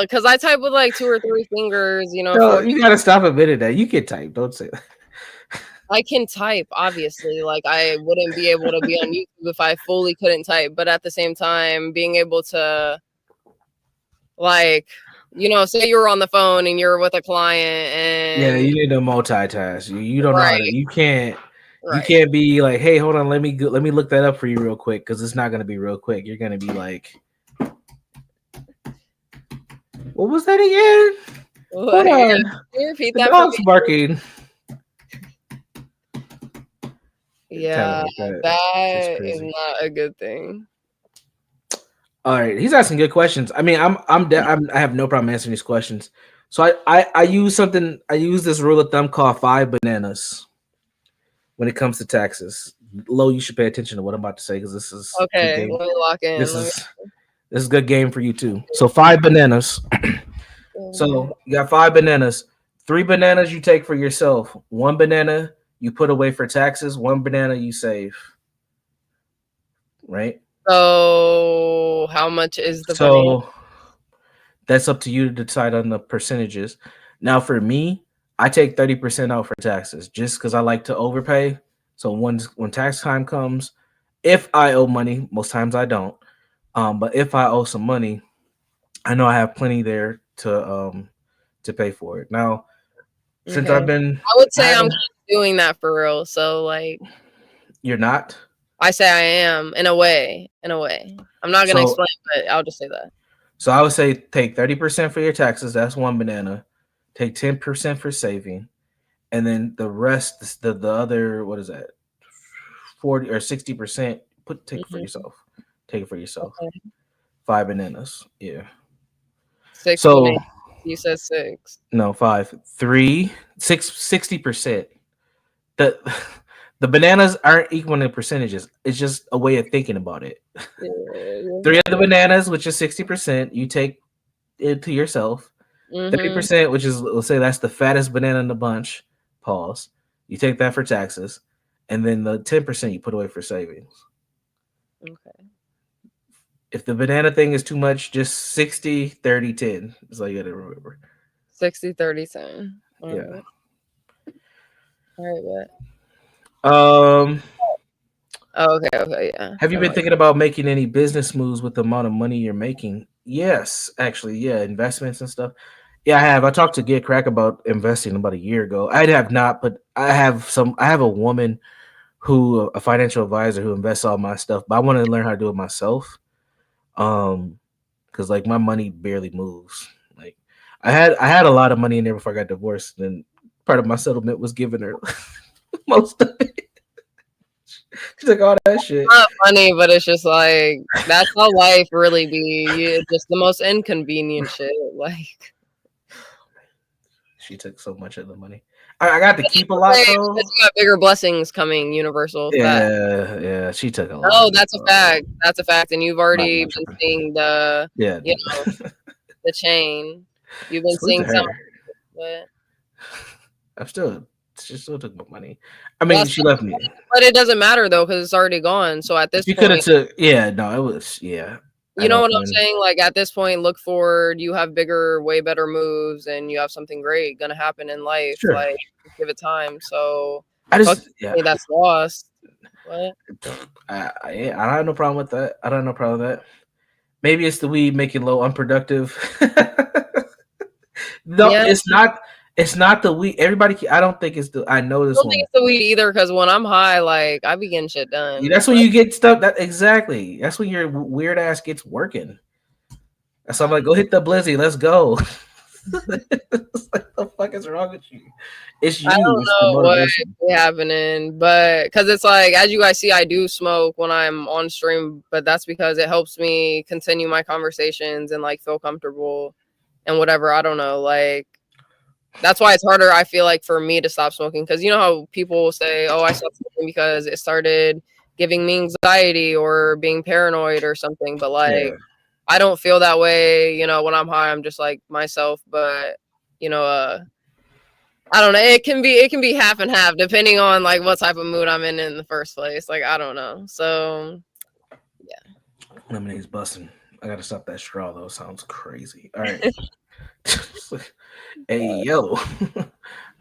because I type with like 2 or 3 fingers, No, four. you gotta stop admitting that. You can type. Don't say that. I can type, obviously. Like, I wouldn't be able to be on YouTube if I fully couldn't type. But at the same time, being able to, like, say you're on the phone and you're with a client Yeah, and you need to multitask. You don't know how to. right, You right. can't be like, hey, hold on, let me look that up for you real quick, because it's not gonna be real quick. You're gonna be like, what was that again? Hold Wait, on, can you repeat the that for me? dog's barking. Kind of Yeah, like that. It's that is crazy. not a good thing. All right, he's asking good questions. I mean, I have no problem answering these questions. So I use something. I use this rule of thumb called 5 bananas when it comes to taxes. Lo, you should pay attention to what I'm about to say, because this is good Okay, game. let me lock in. This is good game for you too. So 5 bananas. So you got 5 bananas. 3 bananas you take for yourself. 1 banana you put away for taxes. 1 banana you save. Right. So, how much is the banana? So that's up to you to decide on the percentages. Now for me, I take 30% out for taxes just because I like to overpay. So when tax time comes, if I owe money, most times I don't. But if I owe some money, I know I have plenty there to pay for it. Now, since Okay. I've been I would say I'm having, doing that for real. So, like, you're not. I say I am in a way. In a way, I'm not gonna So explain, but I'll just say that. so I would say take 30% for your taxes. That's 1 banana. Take 10% for saving, and then the rest, the other, what is that, 40 or 60%. Take it for Mhm. yourself. Take it for yourself. Okay. 5 bananas. Yeah. Six So bananas. You said six. no, five, three, six, 60%. The the bananas aren't equal in percentages. It's just a way of thinking about it. Yeah, you're Three of the right. bananas, which is 60%, you take it to yourself. Mhm. 30%, which is, let's say that's the fattest banana in the bunch. Pause. You take that for taxes, and then the 10% you put away for savings. Okay. If the banana thing is too much, just 60, 30, 10. That's all you gotta remember. 60, 30, 10. All Yeah. right. All right. Um, Oh, okay. Okay. Yeah. have you I'm been like, thinking about making any business moves with the amount of money you're making? Yes, actually, yeah, investments and stuff. Yeah, I have. I talked to Get Crack about investing about a year ago. I have not, but I have some. I have a woman a financial advisor who invests all my stuff, but I want to learn how to do it myself. Because like my money barely moves. Like I had a lot of money in there before I got divorced, and part of my settlement was giving her most of it. She took all that shit. not funny, but it's just like that's how life really be. Just the most inconvenient shit. Like, She took so much of the money. I got to keep a lot hey, though. because you got bigger blessings coming. Universal fact. Yeah, yeah. She took a lot No, of it. that's a fact. That's a fact. And you've Not already much of been it. seeing the, Yeah. you know, the chain. You've been Salute to seeing some, her. but I'm still She still took my money. I Well, mean, she left me. but it doesn't matter though because it's already gone. So at this She could have point, took. Yeah, no, it was. Yeah, I you know don't what I'm even. saying? Like at this point, look forward. You have bigger, way better moves, and you have something great gonna happen in life. Sure. Like give it time. So I fuck just yeah. that's lost. What? I don't have no problem with that. I don't have no problem with that. Maybe it's the weed making low unproductive. No, Yeah, it's not. It's not the weed. Everybody. I don't think it's the. I know I this don't think one. it's the weed either. Because when I'm high, like I be getting shit done. That's when you get stuff. That exactly. That's when your weird ass gets working. So I'm like, go hit the blizzy. Let's go. It's like, the fuck is wrong with you? It's I you. don't It's the know what motivation. be happening, but because it's like, as you guys see, I do smoke when I'm on stream, but that's because it helps me continue my conversations and like feel comfortable and whatever. I don't know, like that's why it's harder. I feel like for me to stop smoking because you know how people will say, "Oh, I stopped smoking because it started giving me anxiety or being paranoid or something," but Yeah. like I don't feel that way. You know, when I'm high, I'm just like myself, but you know, I don't know. It can be half and half depending on like what type of mood I'm in the first place. Like I don't know. So yeah. Lemonade's busting. I gotta stop that straw though. Sounds crazy. All right. Hey yo,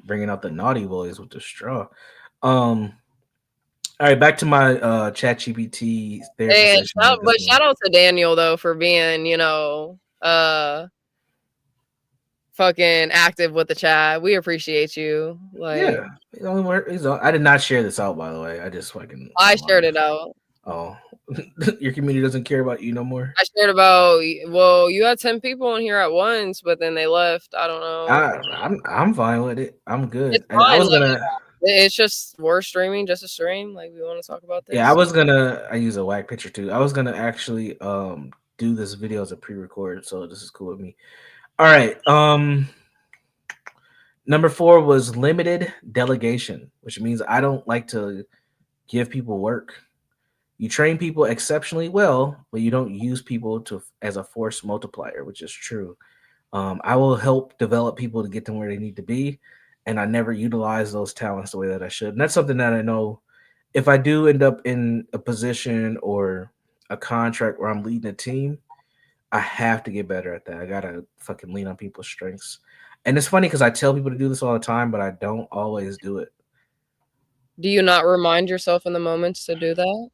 bringing out the naughty boys with the straw. Um. All right, back to my ChatGPT therapy And session I had this shout morning. out to Daniel though for being fucking active with the chat. We appreciate you. Like Yeah, I did not share this out, by the way. I just fucking. I shared it out. Oh, your community doesn't care about you no more. I shared about well, you had 10 people in here at once, but then they left. I don't know. I'm fine with it. I'm It's good. And I fine. was Like gonna. it's just we're streaming, just a stream. Like we want to talk about Yeah, I this. was gonna. I use a whack picture too. I was gonna actually do this video as a pre-record, so this is cool with me. All right. Number 4 was limited delegation, which means I don't like to give people work. You train people exceptionally well, but you don't use people to as a force multiplier, which is true. I will help develop people to get them where they need to be, and I never utilize those talents the way that I should. And that's something that I know if I do end up in a position or a contract where I'm leading a team, I have to get better at that. I gotta fucking lean on people's strengths. And it's funny because I tell people to do this all the time, but I don't always do it. Do you not remind yourself in the moments to do that?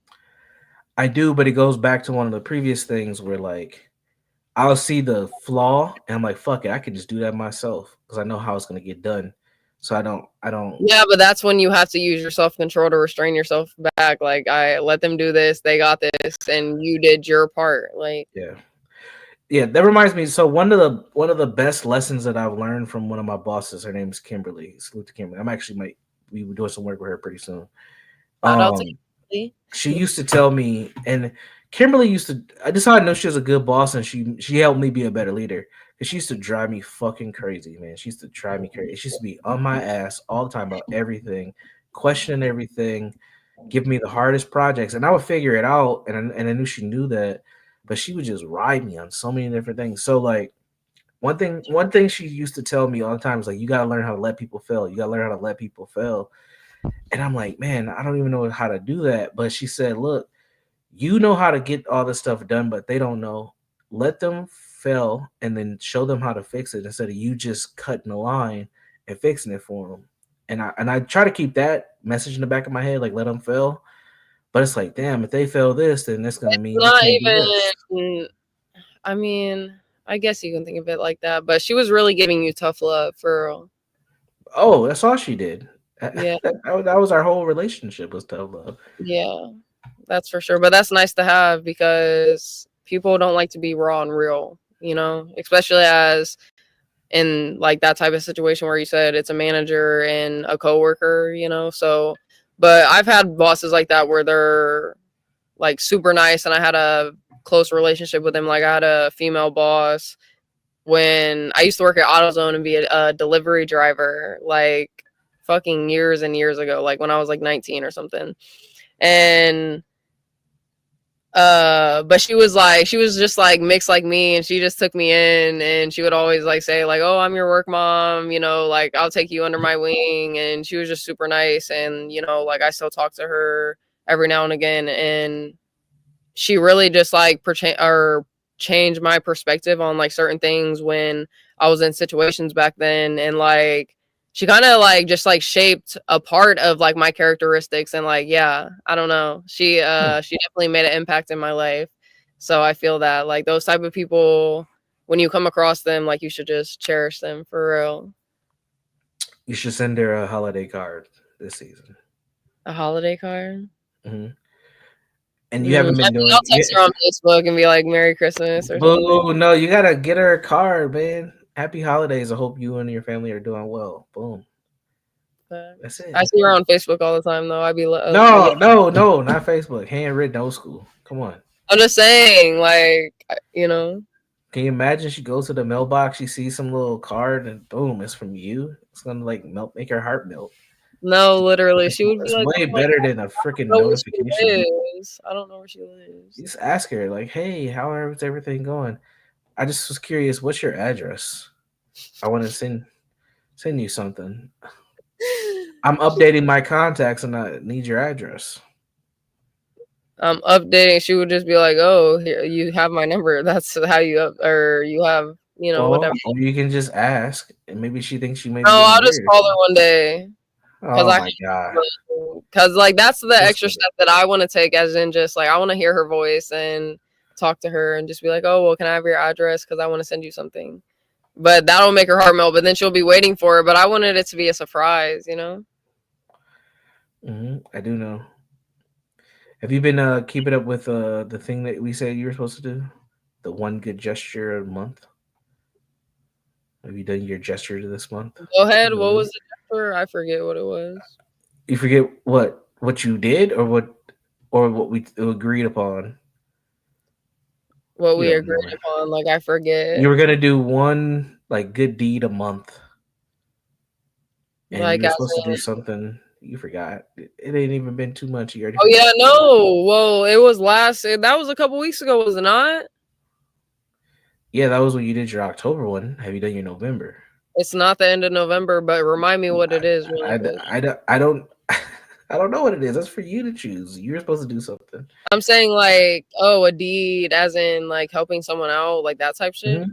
I do, but it goes back to one of the previous things where like I'll see the flaw and I'm like, fuck it, I can just do that myself because I know how it's gonna get done. So I don't Yeah, but that's when you have to use your self control to restrain yourself back. Like I let them do this, they got this, and you did your part. Like yeah. Yeah, that reminds me. So one of the best lessons that I've learned from one of my bosses, her name is Kimberly. Salute to Kimberly. I'm actually might we be doing some work with her pretty soon. shout out to Um Lee. she used to tell me, and Kimberly used to. I just how I know she was a good boss, and she helped me be a better leader. Because she used to drive me fucking crazy, man. She used to drive me crazy. She used to be on my ass all the time about everything, questioning everything, give me the hardest projects, and I would figure it out. And I knew she knew that, but she would just ride me on so many different things. So like one thing she used to tell me all the time is like, you gotta learn how to let people fail. You gotta learn how to let people fail. And I'm like, man, I don't even know how to do that. But she said, look, you know how to get all this stuff done, but they don't know. Let them fail and then show them how to fix it instead of you just cutting the line and fixing it for them. And I try to keep that message in the back of my head, like let them fail. But it's like, damn, if they fail this, then that's gonna mean they Not can't do this. even. I mean, I guess you can think of it like that. But she was really giving you tough love for real. Oh, that's all she did. Yeah, That was our whole relationship was tough love. yeah, that's for sure. But that's nice to have because people don't like to be raw and real. You know, especially as in like that type of situation where you said it's a manager and a coworker, you know. So, but I've had bosses like that where they're like super nice, and I had a close relationship with them. Like I had a female boss when I used to work at AutoZone and be a delivery driver, like fucking years and years ago, like when I was like 19 or something, and But she was just like mixed like me, and she just took me in, and she would always like say like, oh, I'm your work mom, you know, like I'll take you under my wing. And she was just super nice. And you know, like I still talk to her every now and again, and she really just like changed my perspective on like certain things when I was in situations back then. And like she kind of like just like shaped a part of like my characteristics. And like, yeah, I don't know, she definitely made an impact in my life. So I feel that like those type of people, when you come across them, like you should just cherish them for real. You should send her a holiday card this season. A holiday card. Hmm. And you I haven't mean, been doing. I'll text her on Facebook and be like, Merry Christmas or something. Boo! No, you gotta get her a card, man. Happy holidays. I hope you and your family are doing well. Boom. That's it. I see her on Facebook all the time, though. I'd be yeah. No, not Facebook. Handwritten old school. Come on. I'm just saying, like, you know, Can you imagine? She goes to the mailbox, she sees some little card, and boom, it's from you. It's gonna like make her heart melt. no, literally, she would be It's like, way "Oh my better god, than a I freaking don't know where she notification. lives. I don't know where she lives." You just ask her, like, "Hey, how is everything going? I just was curious. What's your address? I want to send you something. I'm updating my contacts, and I need your address." I'm updating. She would just be like, "Oh, here you have my number. That's how you up, or you have, you know, Well, whatever." or you can just ask, and maybe she thinks she may No, be getting I'll just weird. call her one day. Cause Oh my god, cause like that's the just extra do it. step that I want to take, as in just like I want to hear her voice and talk to her and just be like, oh well, can I have your address? Cause I want to send you something. But that'll make her heart melt. But then she'll be waiting for it. But I wanted it to be a surprise, you know. I do know. Have you been keeping up with the thing that we said you were supposed to do? The one good gesture a month. Have you done your gesture this month? Go ahead. What was the gesture? I forget what it was. You forget what you did or what we agreed upon. What You we don't agreed remember. upon. Like I forget. You were gonna do one like good deed a month, and you Like were as supposed to do in, something. You forgot. It ain't even been 2 months. You already oh forgot. yeah, no. Whoa, it was that was a couple weeks ago, was it not? Yeah, that was when you did your October one. Have you done your November? It's not the end of November, but remind me what it is really quick. I don't I don't know what it is. That's for you to choose. You're supposed to do something. I'm saying like, oh, a deed, as in like helping someone out, like that type shit.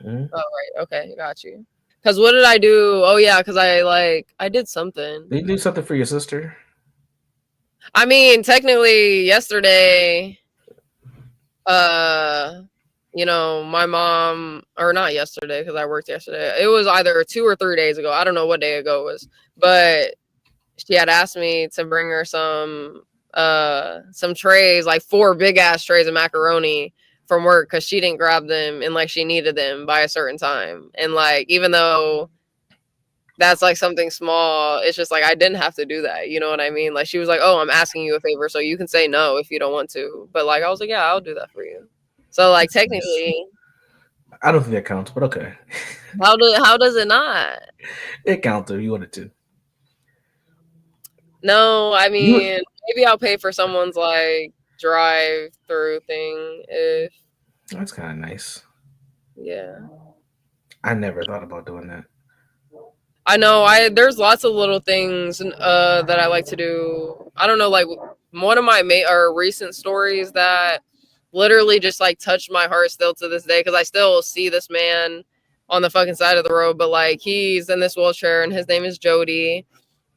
Hmm. Oh, right. Okay, got you. Cause what did I do? Oh yeah, cause I did something. Did you do something for your sister? I mean, technically yesterday, uh, you know, my mom, or not yesterday, because I worked yesterday. It was either 2 or 3 days ago. I don't know what day ago it was, but she had asked me to bring her some trays, like 4 big ass trays of macaroni from work, because she didn't grab them and like she needed them by a certain time. And like even though that's like something small, it's just like I didn't have to do that, you know what I mean? Like she was like, oh, I'm asking you a favor, so you can say no if you don't want to. But like I was like, yeah, I'll do that for you. So like That's nice. technically, I don't think that counts, but okay. how does it not? It counts if you wanted to. No, I You mean, maybe I'll pay for someone's like drive through thing if, That's kind of nice. yeah. I never thought about doing that. I know there's lots of little things that I like to do. I don't know, like one of my recent stories that literally just like touched my heart still to this day, because I still see this man on the fucking side of the road, but like he's in this wheelchair and his name is Jody,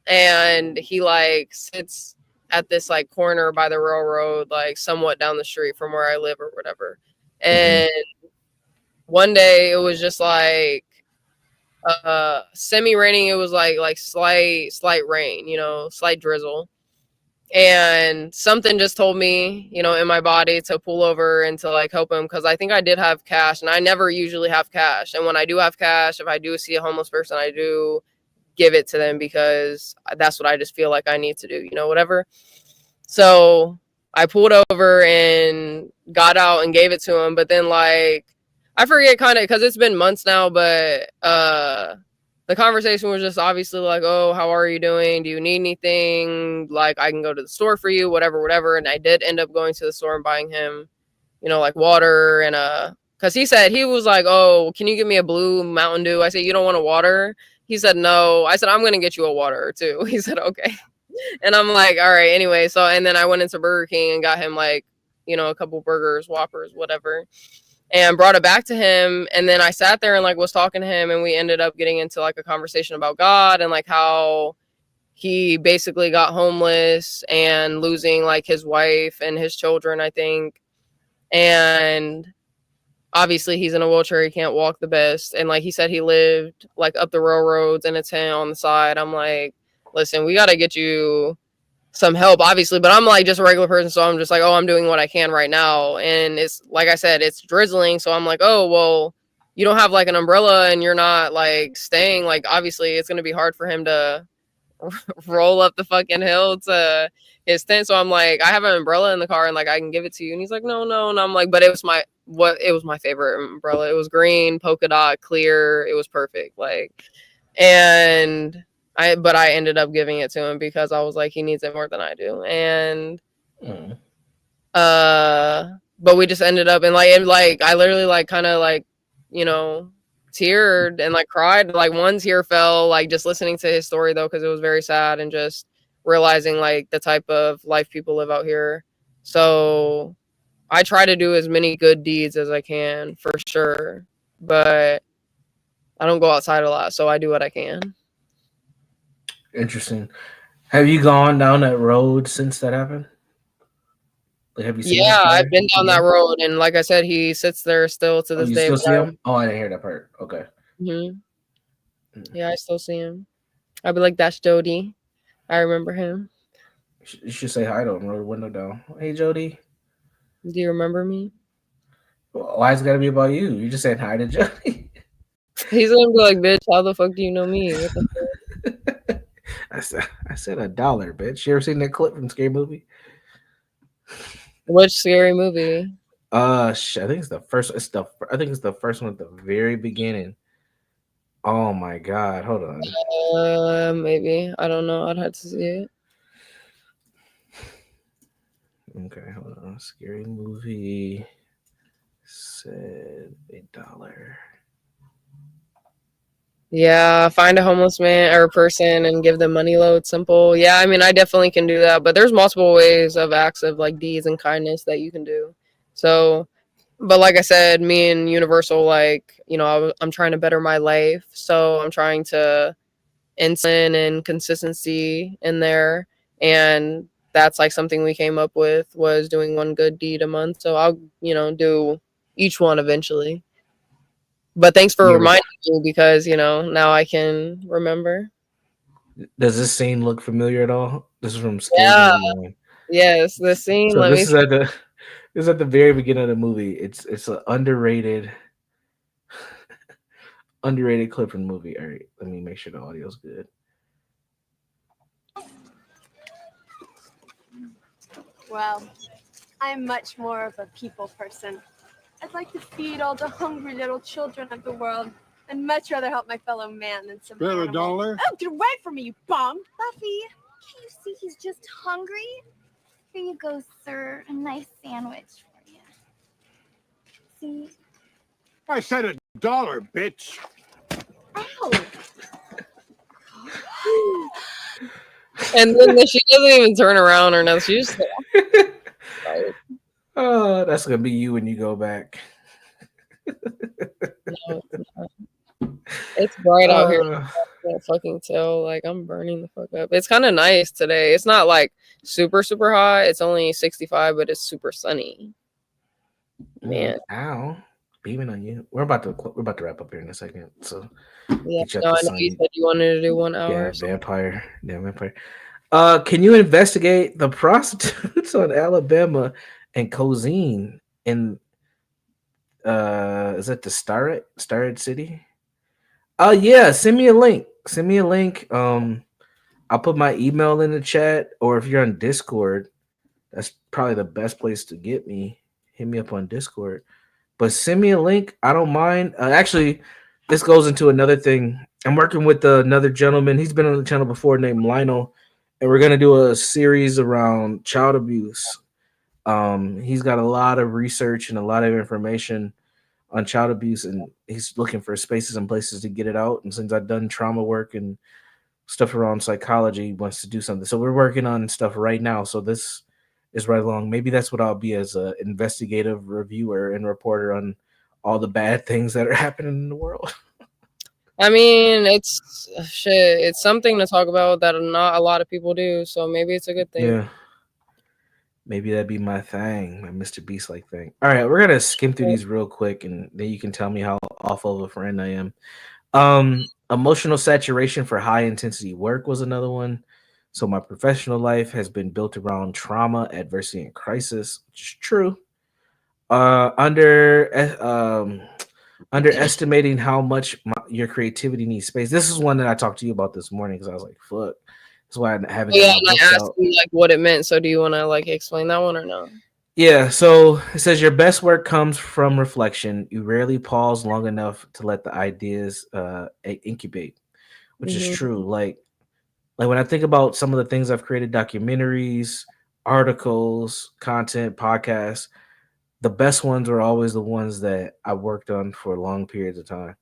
and he like sits at this like corner by the railroad, like somewhat down the street from where I live or whatever. Hmm. And one day it was just like semi raining. It was like slight rain, you know, slight drizzle. And something just told me, you know, in my body to pull over and to like help him, because I think I did have cash, and I never usually have cash. And when I do have cash, if I do see a homeless person, I do give it to them, because that's what I just feel like I need to do, you know, whatever. So I pulled over and got out and gave it to him. But then like I forget kind of, because it's been months now, but the conversation was just obviously like, oh, how are you doing? Do you need anything? Like, I can go to the store for you, whatever, whatever. And I did end up going to the store and buying him, like water and because he said, he was like, oh, can you give me a blue Mountain Dew? I said, you don't want a water? He said, no. I said, I'm going to get you a water too. He said, okay. And I'm like, all right, anyway. So, and then I went into Burger King and got him like, a couple burgers, Whoppers, whatever, and brought it back to him. And then I sat there and like was talking to him, and we ended up getting into like a conversation about God and like how he basically got homeless and losing like his wife and his children, I think. And obviously he's in a wheelchair, he can't walk the best. And like he said, he lived like up the railroads in a tent on the side. I'm like, listen, we got to get you some help, obviously, but I'm like just a regular person, so I'm just like, oh, I'm doing what I can right now. And it's like I said, it's drizzling, so I'm like, oh, well, you don't have like an umbrella and you're not like staying, like obviously it's going to be hard for him to roll up the fucking hill to his tent. So I'm like, I have an umbrella in the car and like I can give it to you. And he's like, no, no. And I'm like, but it was my favorite umbrella. It was green, polka dot, clear. It was perfect. Like, and but I ended up giving it to him because I was like, he needs it more than I do. And but we just ended up and like I literally like kind of like, teared and like cried. Like one tear fell like just listening to his story though, because it was very sad, and just realizing like the type of life people live out here. So I try to do as many good deeds as I can for sure, but I don't go outside a lot, so I do what I can. Interesting. Have you gone down that road since that happened? Like, have you seen this Yeah, guy I've been down that again? road, and like I said, he sits there still to Oh, this you day. still see him? Oh, I didn't hear that part. Okay. Yeah, I still see him. I'd be like, that's Jody. I remember him. You should say hi to him. Roll the window down. Hey, Jody. Do you remember me? Why is it got to be about you? You just saying hi to Jody. He's gonna be like, bitch, how the fuck do you know me? What the fuck? I said $1, bitch. You ever seen that clip from Scary Movie? Which scary movie? I think it's the first. I think it's the first one at the very beginning. Oh my god! Hold on. Maybe. I don't know. I'd have to see it. Okay, hold on. Scary Movie said $1. Yeah, find a homeless man or person and give them money load. Simple. Yeah, I mean, I definitely can do that, but there's multiple ways of acts of like deeds and kindness that you can do. So, but like I said, me and Universal, like, I'm trying to better my life. So I'm trying to insulin and consistency in there. And that's like something we came up with, was doing one good deed a month. So I'll, do each one eventually. But thanks for reminding me, because, now I can remember. Does this scene look familiar at all? This is from Scary Yeah. Movie 1. Yes, the scene. So Let me this is at the very beginning of the movie. It's an underrated clip from the movie. All right, let me make sure the audio's good. Well, I'm much more of a people person. I'd like to feed all the hungry little children of the world, and much rather help my fellow man than some animal. $1. Oh, get away from me, you bum! Buffy, can't you see he's just hungry? Here you go, sir. A nice sandwich for you. See? I said $1, bitch. Ow! And then she doesn't even turn around or nothing. She just Oh, that's gonna be you when you go back. No, it's bright out here. I can't fucking tell. Like, I'm burning the fuck up. It's kind of nice today. It's not like super, super hot. It's only 65, but it's super sunny. Man. Ow. Beaming on you. We're about to wrap up here in a second. So yeah, no, I know you said you wanted to do 1 hour. Yeah, vampire. Can you investigate the prostitutes on Alabama and Cozine in is it the Starrett City? Yeah, send me a link. I'll put my email in the chat, or if you're on Discord, that's probably the best place to get me. Hit me up on Discord. But send me a link. I don't mind. Actually, this goes into another thing I'm working with another gentleman. He's been on the channel before, named Lionel, and we're gonna do a series around child abuse. He's got a lot of research and a lot of information on child abuse, and he's looking for spaces and places to get it out. And since I've done trauma work and stuff around psychology, he wants to do something. So we're working on stuff right now. So this is right along. Maybe that's what I'll be as an investigative reviewer and reporter on all the bad things that are happening in the world. I mean, it's shit. It's something to talk about that not a lot of people do. So maybe it's a good thing. Yeah. Maybe that'd be my thing, my Mr. Beast like thing. All right, we're gonna skim through these real quick, and then you can tell me how awful of a friend I am. Emotional saturation for high intensity work was another one. So my professional life has been built around trauma, adversity, and crisis, which is true. Uh, under Underestimating how much your creativity needs space. This is one that I talked to you about this morning because I was like, "Fuck." That's why I haven't got Yeah, my and I books asked out. you like what it meant. So do you want to like explain that one or no? Yeah, so it says your best work comes from reflection. You rarely pause long enough to let the ideas incubate, which is Mm-hmm. true. Like when I think about some of the things I've created, documentaries, articles, content, podcasts, the best ones are always the ones that I worked on for long periods of time.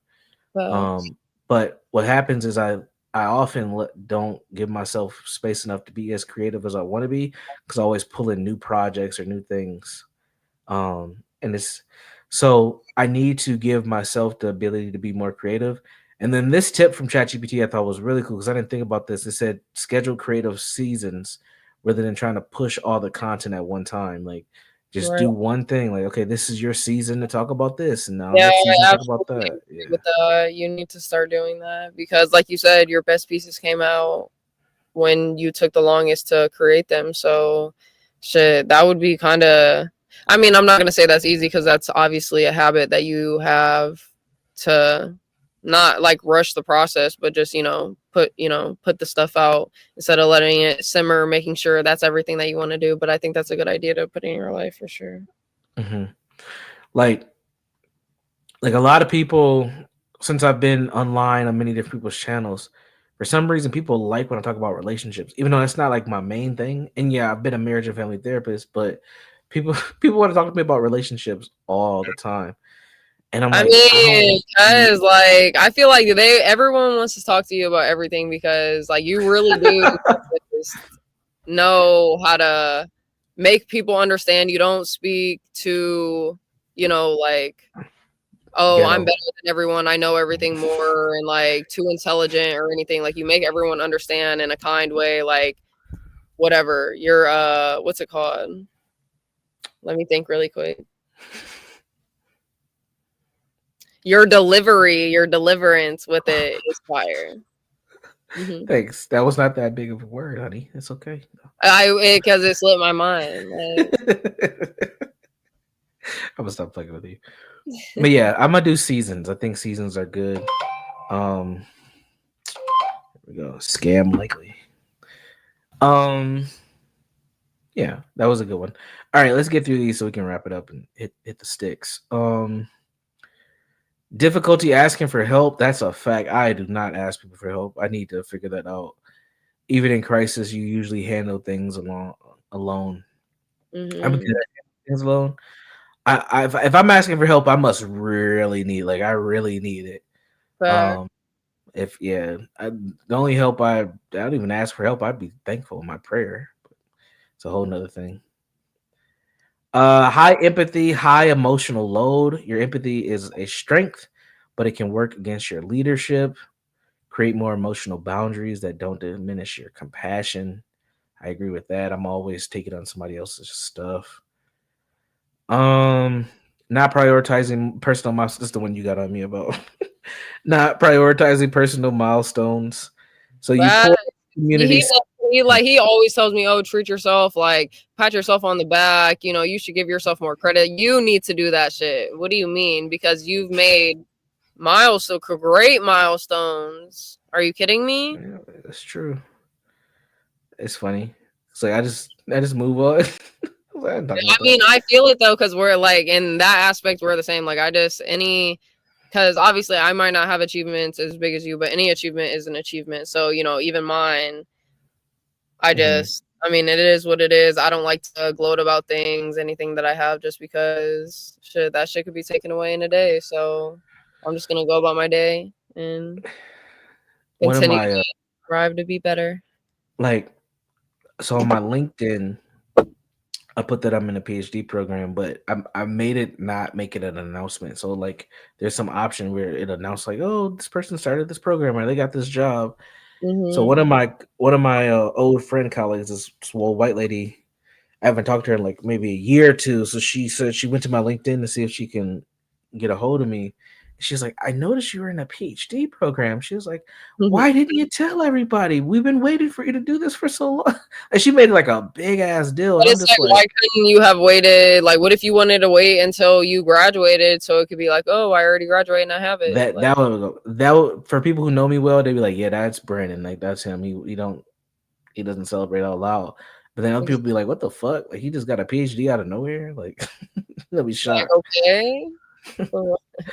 Facts. But what happens is I often don't give myself space enough to be as creative as I want to be because I always pull in new projects or new things. And it's so I need to give myself the ability to be more creative. And then this tip from ChatGPT I thought was really cool because I didn't think about this. It said schedule creative seasons rather than trying to push all the content at one time. Like just Right. do one thing. Like, okay, this is your season to talk about this, and now Yeah, next season I talk about absolutely that. agree Yeah. with that. You need to start doing that because, like you said, your best pieces came out when you took the longest to create them. So, shit, that would be kind of. I mean, I'm not gonna say that's easy because that's obviously a habit that you have to not like rush the process, but just put the stuff out instead of letting it simmer, making sure that's everything that you want to do. But I think that's a good idea to put in your life for sure. hmm Like a lot of people, since I've been online on many different people's channels, for some reason people like when I talk about relationships, even though that's not like my main thing. And yeah, I've been a marriage and family therapist, but people people want to talk to me about relationships all the time. And I'm I like, I don't mean, cause like I feel like everyone wants to talk to you about everything because like you really do just know how to make people understand. You don't speak to, like, oh, I'm ghetto. better than everyone. I know everything more and like too intelligent or anything. Like you make everyone understand in a kind way, like whatever. You're what's it called? Let me think really quick. Your delivery, your deliverance with it is fire. Thanks. That was not that big of a word, honey. It's okay. Because it slipped my mind. Like, I'm gonna stop playing with you. But yeah, I'm gonna do seasons. I think seasons are good. Um, here we go. Scam likely. Um, yeah, that was a good one. All right, let's get through these so we can wrap it up and hit the sticks. Difficulty asking for help. That's a fact. I do not ask people for help. I need to figure that out. Even in crisis, you usually handle things alone. I'm good mm-hmm. at handling things alone. If I'm asking for help, I must really need like I really need it. But Um, if yeah, the only help I don't even ask for help. I'd be thankful in my prayer. It's a whole nother thing. High empathy, high emotional load. Your empathy is a strength, but it can work against your leadership. Create more emotional boundaries that don't diminish your compassion. I agree with that. I'm always taking on somebody else's stuff. Um, Not prioritizing personal milestones. This is the one you got on me about. Not prioritizing personal milestones. So you but pour community. he always tells me, oh, treat yourself, like pat yourself on the back. You should give yourself more credit. You need to do that shit. What do you mean? Because you've made great milestones. Are you kidding me? Yeah, that's true. It's funny. It's like I just move on. I didn't talk I about that. mean, I feel it though, because we're like in that aspect, we're the same. Like I just because obviously I might not have achievements as big as you, but any achievement is an achievement. So, you know, even mine, I mean, it is what it is. I don't like to gloat about things, anything that I have, just because that shit could be taken away in a day. So I'm just going to go about my day and One of continue my to strive to be better. like, so on my LinkedIn, I put that I'm in a PhD program, but I made it not make it an announcement. So like, there's some option where it announced like, oh, this person started this program or they got this job. So Mm-hmm. one of my old friend colleagues, this old white lady, I haven't talked to her in like maybe a year or two. So she said she went to my LinkedIn to see if she can get a hold of me. She's like, I noticed you were in a PhD program. She was like, why didn't you tell everybody? We've been waiting for you to do this for so long. And she made it like a big ass deal. But And I'm it's just like, why like, couldn't you have waited? Like, what if you wanted to wait until you graduated so it could be like, oh, I already graduated and I have it? that Like, that would for people who know me well, they'd be like, yeah, that's Brandon. Like that's him. He doesn't celebrate out loud. But then other people be like, what the fuck? Like he just got a PhD out of nowhere. Like they'll be shocked. okay.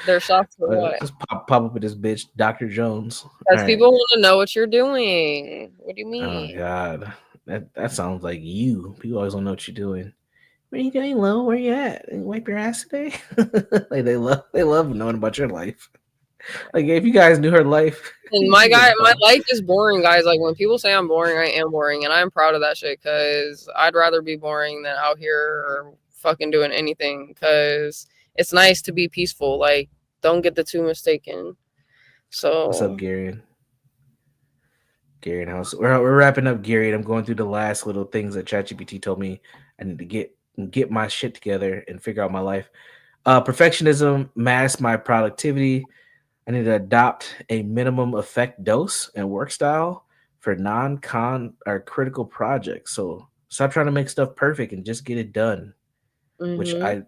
They're shocked for what? Just pop up with this bitch, Dr. Jones. All Because right. people want to know what you're doing. What do you Oh mean? God. That sounds like you. People always want to know what you're doing. What are you doing, Lo? Where you at? You wipe your ass today? Like they love knowing about your life. Like if you guys knew her life, And you wouldn't my fuck. life is boring, guys. Like when people say I'm boring, I am boring, and I'm proud of that shit. Because I'd rather be boring than out here or fucking doing anything. Because it's nice to be peaceful. Like don't get the two mistaken. What's up, So Gary? Gary and House. We're wrapping up, Gary, and I'm going through the last little things that ChatGPT told me I need to get my shit together and figure out my life. Perfectionism masks my productivity. I need to adopt a minimum effect dose and work style for non-con or critical projects. So stop trying to make stuff perfect and just get it done. Which mm-hmm.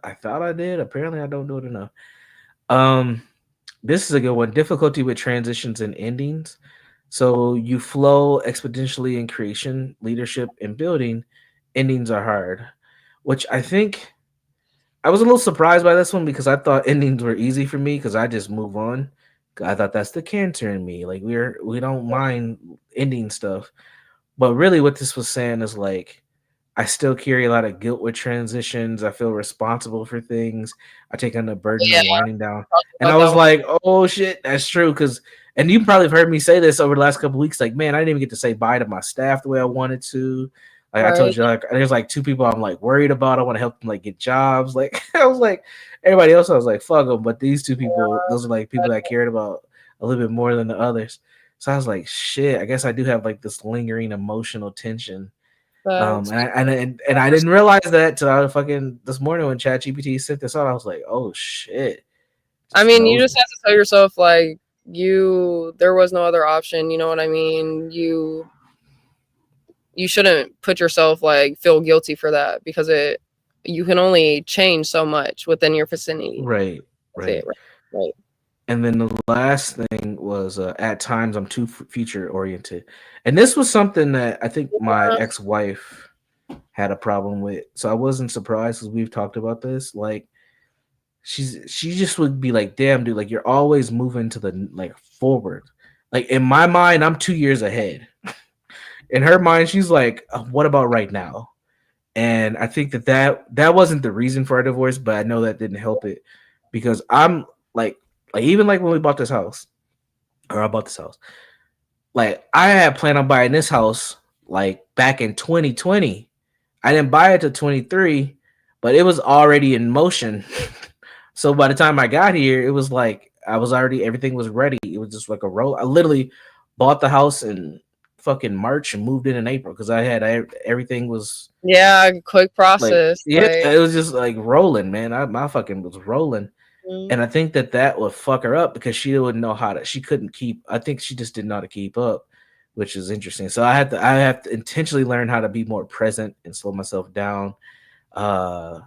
I thought I did. Apparently, I don't do it enough. Um, this is a good one. Difficulty with transitions and endings. So you flow exponentially in creation, leadership, and building. Endings are hard, which I think I was a little surprised by this one because I thought endings were easy for me because I just move on. I thought that's the cancer in me. Like we don't mind ending stuff, but really what this was saying is like I still carry a lot of guilt with transitions. I feel responsible for things. I take on the burden Yeah, of winding down. talked And about I that was one. like, oh shit, that's true. And you probably have heard me say this over the last couple of weeks. Like, man, I didn't even get to say bye to my staff the way I wanted to. Like I told Right. you, like there's like two people I'm like worried about. I want to help them like get jobs. Like I was like everybody else, I was like, fuck them. But these two people, those are like people that I cared about a little bit more than the others. So I was like, shit, I guess I do have like this lingering emotional tension But and I didn't realize that till I fucking this morning when ChatGPT sent this out. I was like, oh shit, it I just mean, you knows just me. have to tell yourself like there was no other option. You know what I mean? You shouldn't put yourself like feel guilty for that because you can only change so much within your vicinity. Right, That's it, right. right? And then the last thing was at times I'm too future oriented, and this was something that I think my Right. ex-wife had a problem with. So I wasn't surprised because we've talked about this. Like she just would be like, damn, dude, like you're always moving to the like forward. Like in my mind, I'm 2 years ahead. In her mind, she's like, what about right now? And I think that wasn't the reason for our divorce, but I know that didn't help it because I'm like even like when we bought this house, or I bought this house, like I had planned on buying this house like back in 2020. I didn't buy it till 23, but it was already in motion. So by the time I got here, it was like I was already everything was ready. It was just like a roll. I literally bought the house in fucking March and moved in April because everything was Yeah, quick like process. yeah, Like, it was just like rolling, man. My fucking was rolling, mm, and I think that would fuck her up because she wouldn't know how to. She couldn't keep. I think she just didn't know how to keep up, which is interesting. So I have to intentionally learn how to be more present and slow myself down. Uh,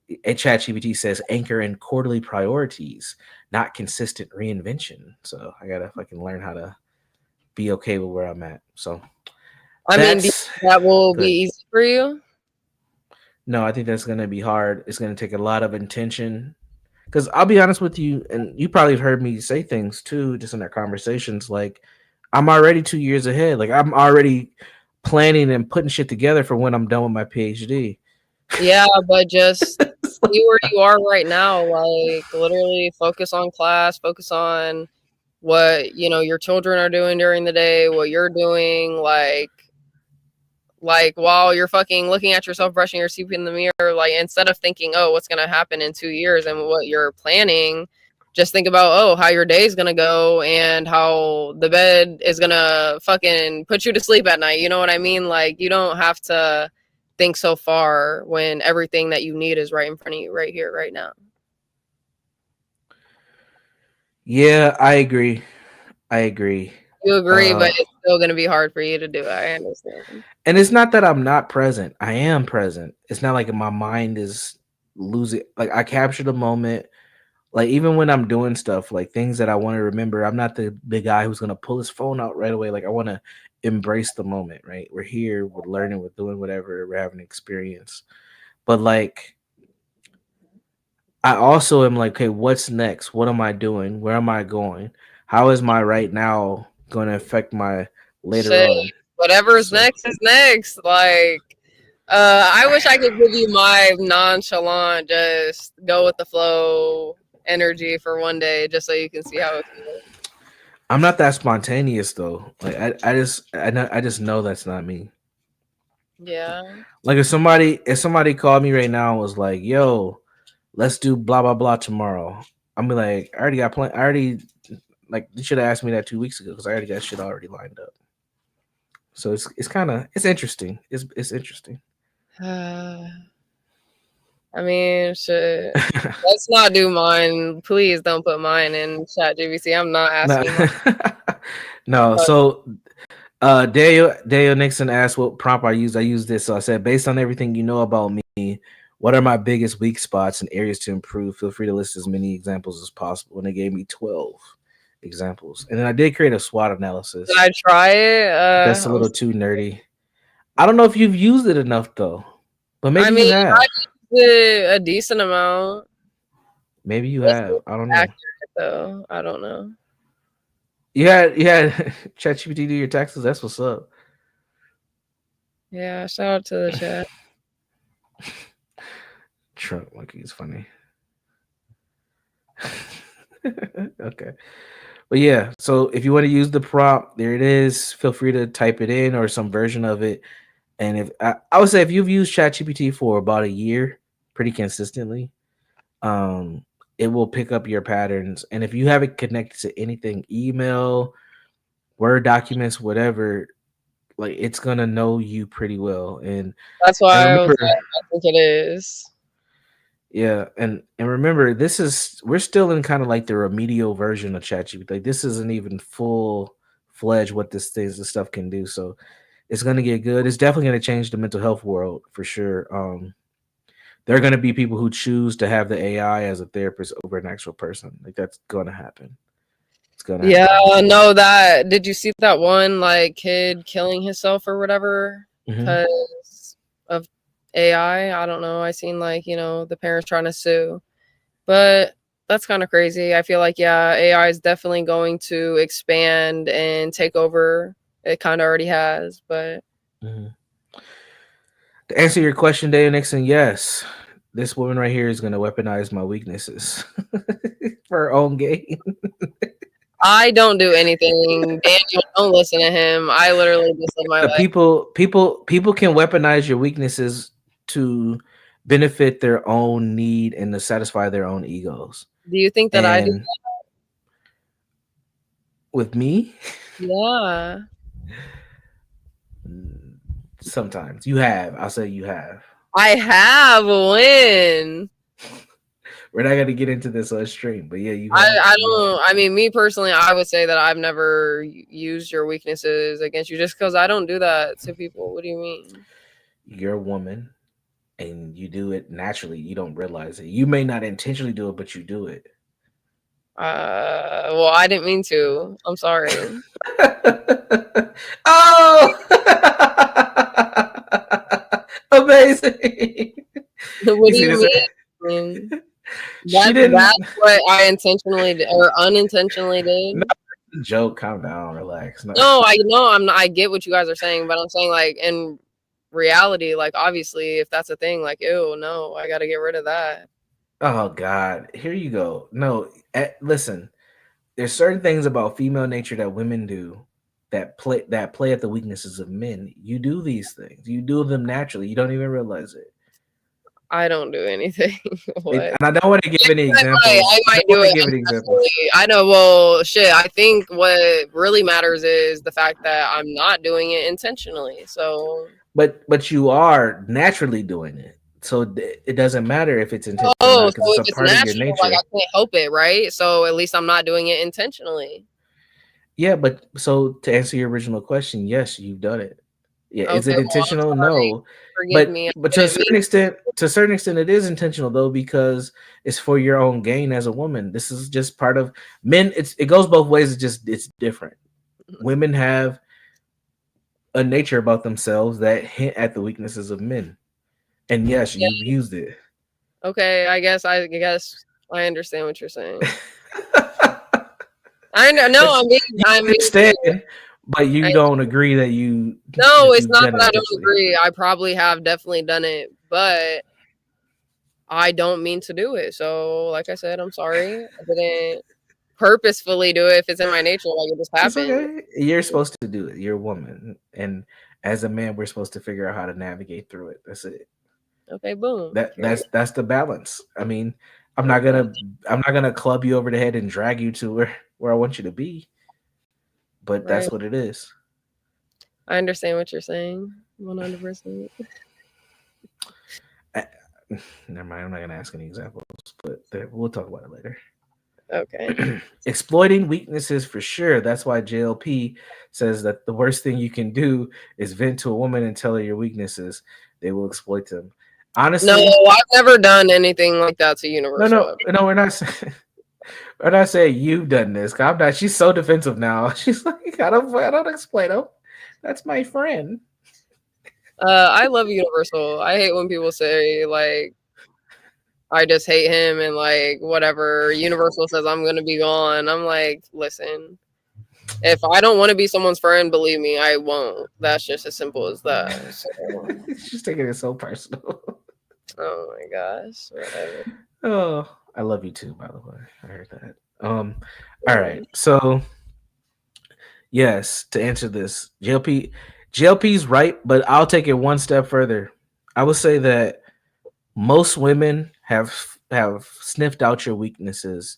ChatGPT says anchor in quarterly priorities, not consistent reinvention. So I gotta fucking learn how to be okay with where I'm at. So I mean, do you that's think that will be good. easy for you? No, I think that's gonna be hard. It's gonna take a lot of intention Because I'll be honest with you, and you probably have heard me say things too, just in our conversations. Like, I'm already 2 years ahead. Like, I'm already planning and putting shit together for when I'm done with my PhD. Yeah, but just see where you are right now. Like, literally focus on class, focus on what, your children are doing during the day, what you're doing, like while you're fucking looking at yourself brushing your teeth in the mirror, like instead of thinking, oh, what's gonna happen in 2 years and what you're planning, just think about, oh, how your day's gonna go and how the bed is gonna fucking put you to sleep at night. You know what I mean? Like, you don't have to think so far when everything that you need is right in front of you, right here, right now. Yeah, I agree. I agree. You agree, but it's still gonna be hard for you to do it. I understand. And it's not that I'm not present. I am present. It's not like my mind is losing. Like, I capture the moment. Like, even when I'm doing stuff, like things that I want to remember, I'm not the guy who's gonna pull his phone out right away. Like, I want to embrace the moment. Right? We're here. We're learning. We're doing whatever. We're having an experience. But like, I also am like, okay, what's next? What am I doing? Where am I going? How is my right now going to affect my later Shit, on? whatever's So next is next. Like, I wish I could give you my nonchalant, just go with the flow energy for one day, just so you can see how it feels. I'm not that spontaneous though. Like, I just know that's not me. Yeah. Like, if somebody called me right now and was like, "Yo, let's do blah blah blah tomorrow," I'm be like, "I already got plan. I already like you should have asked me that 2 weeks ago because I already got shit already lined up." So it's kind of it's interesting. It's interesting. I mean, shit. Let's not do mine. Please don't put mine in ChatGPT. I'm not No, asking mine. no. But So Daniel Nixon asked what prompt I used. I used this. So I said, based on everything you know about me, what are my biggest weak spots and areas to improve? Feel free to list as many examples as possible. And they gave me 12 examples. And then I did create a SWOT analysis. did I try it? That's a little too nerdy. I don't know if you've used it enough though, but I maybe you mean, have. I used it a decent amount. Maybe you It's have. I don't know. accurate though. I don't know. You had ChatGPT do your taxes. That's what's up. Yeah, shout out to the chat. Trump monkey is funny. Okay. But yeah, so if you want to use the prompt, there it is. Feel free to type it in or some version of it. And if I would say if you've used ChatGPT for about a year pretty consistently, um, it will pick up your patterns. And if you have it connected to anything, email, Word documents, whatever, like it's gonna know you pretty well. That's And why I was remember, like, I think it is. yeah, and remember, we're still in kind of like the remedial version of ChatGPT. Like, this isn't even full fledged what this stuff can do. So it's gonna get good. It's definitely gonna change the mental health world for sure. There are gonna be people who choose to have the AI as a therapist over an actual person. Like, that's gonna happen. It's gonna Yeah, happen. no, did you see that one like kid killing himself or whatever Hmm. because of AI? I don't know. I seen like, the parents trying to sue. But that's kind of crazy. I feel like, yeah, AI is definitely going to expand and take over. It kind of already has, but Hmm. To answer your question, Dave Nixon, yes, this woman right here is gonna weaponize my weaknesses for her own gain. I don't do anything. Daniel, don't listen to him. I literally just live my life. People can weaponize your weaknesses to benefit their own need and to satisfy their own egos. Do you think that I do? And with me, Yeah. sometimes you have. I'll say you have. I have a win. We're not gonna get into this on stream, but yeah, you I, have. I don't, I mean, me personally, I would say that I've never used your weaknesses against you just because I don't do that to people. What do you mean? You're a woman, and you do it naturally. You don't realize it. You may not intentionally do it, but you do it. Well, I didn't mean to. I'm sorry. Oh, amazing! What You do see you this? mean? She didn't. That's what I intentionally or unintentionally did. No, joke. Calm down. Relax. No. No, I know I'm not, I get what you guys are saying, but I'm saying like in reality, like obviously if that's a thing, like ew, no, I got to get rid of that. Oh God. Here you go. No. Listen. There's certain things about female nature that women do that play at the weaknesses of men. You do these things. You do them naturally. You don't even realize it. I don't do anything. What? And I don't want to give any examples. I might don't do wanna it. give any examples. I know. Well, shit. I think what really matters is the fact that I'm not doing it intentionally. So, But you are naturally doing it, so it doesn't matter if it's intentional or oh, not, so because if it's a it's part of your natural, nature. like I can't help it, right? So at least I'm not doing it intentionally. Yeah, but so to answer your original question, yes, you've done it. Yeah, is Okay, it well, I'm intentional? sorry. No, Forgive me. I but to a didn't certain mean. extent, it is intentional though, because it's for your own gain as a woman. This is just part of men. It goes both ways. It's different. Women have a nature about themselves that hint at the weaknesses of men, and yes, Yeah. you've used it. Okay, I guess I understand what you're saying. I know. No, You understand, but you I- don't agree that you. No, it's you've not done that it I don't intentionally. agree. I probably have definitely done it, but I don't mean to do it. So, like I said, I'm sorry. I didn't purposefully do it if it's in my nature, like it just It's happened. okay. You're supposed to do it. You're a woman, and as a man, we're supposed to figure out how to navigate through it. That's it. Okay, boom. That's the balance. I mean, I'm not gonna club you over the head and drag you to where I want you to be, but Right. that's what it is. I understand what you're saying, 100%. Never mind. I'm not gonna ask any examples, but we'll talk about it later. Okay. Exploiting weaknesses for sure. That's why JLP says that the worst thing you can do is vent to a woman and tell her your weaknesses. They will exploit them. Honestly, No, I've never done anything like that to Universal. no. We're not saying. We're not saying you've done this. 'Cause I'm not. She's so defensive now. She's like, I don't explain them. That's my friend. I love Universal. I hate when people say like I just hate him and like whatever. Universal says I'm gonna be gone. I'm like, listen, if I don't want to be someone's friend, believe me, I won't. That's just as simple as that. So, She's taking it so personal. oh my gosh, whatever. Oh, I love you too, by the way. I heard that. All right. So yes, to answer this, JLP's right, but I'll take it one step further. I would say that most women have sniffed out your weaknesses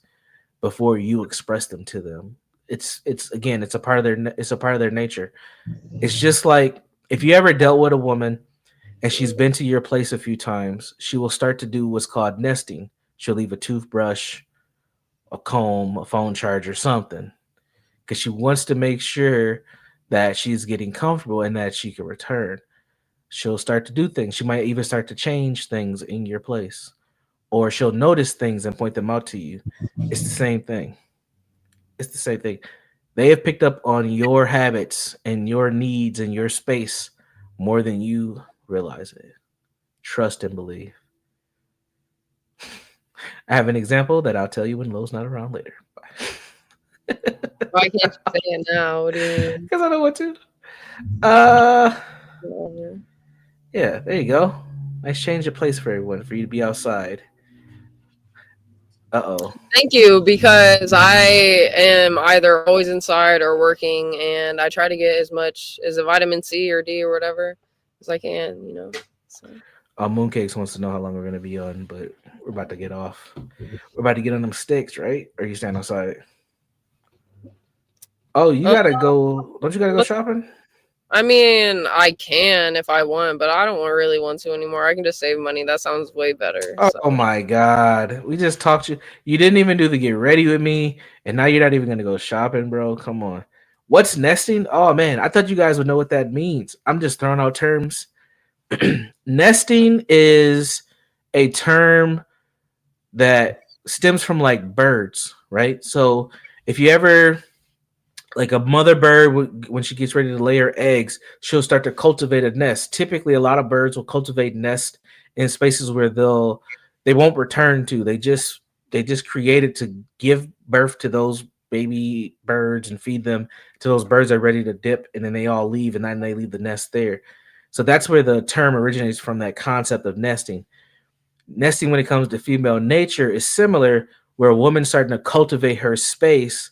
before you express them to them. It's again, it's a part of their nature. It's just like if you ever dealt with a woman and she's been to your place a few times, she will start to do what's called nesting. She'll leave a toothbrush, a comb, a phone charger, something, because she wants to make sure that she's getting comfortable and that she can return. She'll start to do things. She might even start to change things in your place, or she'll notice things and point them out to you. It's the same thing. It's the same thing. They have picked up on your habits and your needs and your space more than you realize it. Trust and believe. I have an example that I'll tell you when Lo's not around later. Why can't you say it now? What do you mean? Because I don't want to. Whatever. Yeah, there you go. Nice change of place for everyone, for you to be outside. Uh-oh. Thank you, because I am either always inside or working, and I try to get as much as a vitamin C or D or whatever as I can, you know. So. Mooncakes wants to know how long we're going to be on, but we're about to get off. We're about to get on them sticks, right? Or you stand outside? Oh, you got to go. Don't you got to go shopping? I mean, I can if I want, but I don't really want to anymore. I can just save money. That sounds way better. Oh my God. We just talked to you. You didn't even do the get ready with me, and now you're not even going to go shopping, bro. Come on. What's nesting? Oh, man. I thought you guys would know what that means. I'm just throwing out terms. Nesting is a term that stems from like birds, right? So if you ever, like a mother bird, when she gets ready to lay her eggs, she'll start to cultivate a nest. Typically, a lot of birds will cultivate nest in spaces where they won't return to. They just created to give birth to those baby birds and feed them till those birds are ready to dip, and then they all leave, and then they leave the nest there. So that's where the term originates from, that concept of nesting. Nesting, when it comes to female nature, is similar, where a woman's starting to cultivate her space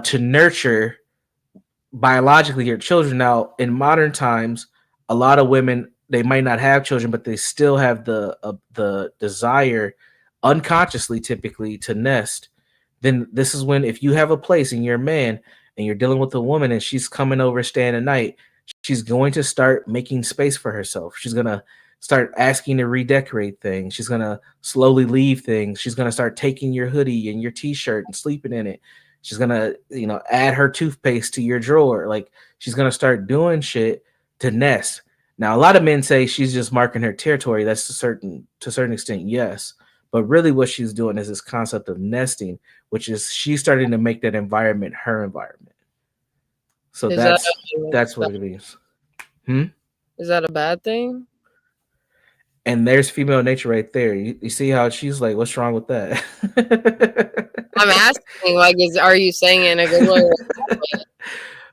to nurture biologically your children. Now, in modern times, a lot of women, they might not have children, but they still have the desire, unconsciously, typically, to nest. Then this is when, if you have a place and you're a man and you're dealing with a woman and she's coming over staying a night, she's going to start making space for herself. She's gonna start asking to redecorate things. She's gonna slowly leave things. She's gonna start taking your hoodie and your t-shirt and sleeping in it. She's gonna, add her toothpaste to your drawer. Like, she's gonna start doing shit to nest. Now, a lot of men say she's just marking her territory. That's to a certain extent, yes. But really, what she's doing is this concept of nesting, which is she's starting to make that environment her environment. So Is that's what it means. Is that a bad thing? And there's female nature right there. You see how she's like, what's wrong with that? I'm asking, like, are you saying it in a good way? Or a bad way?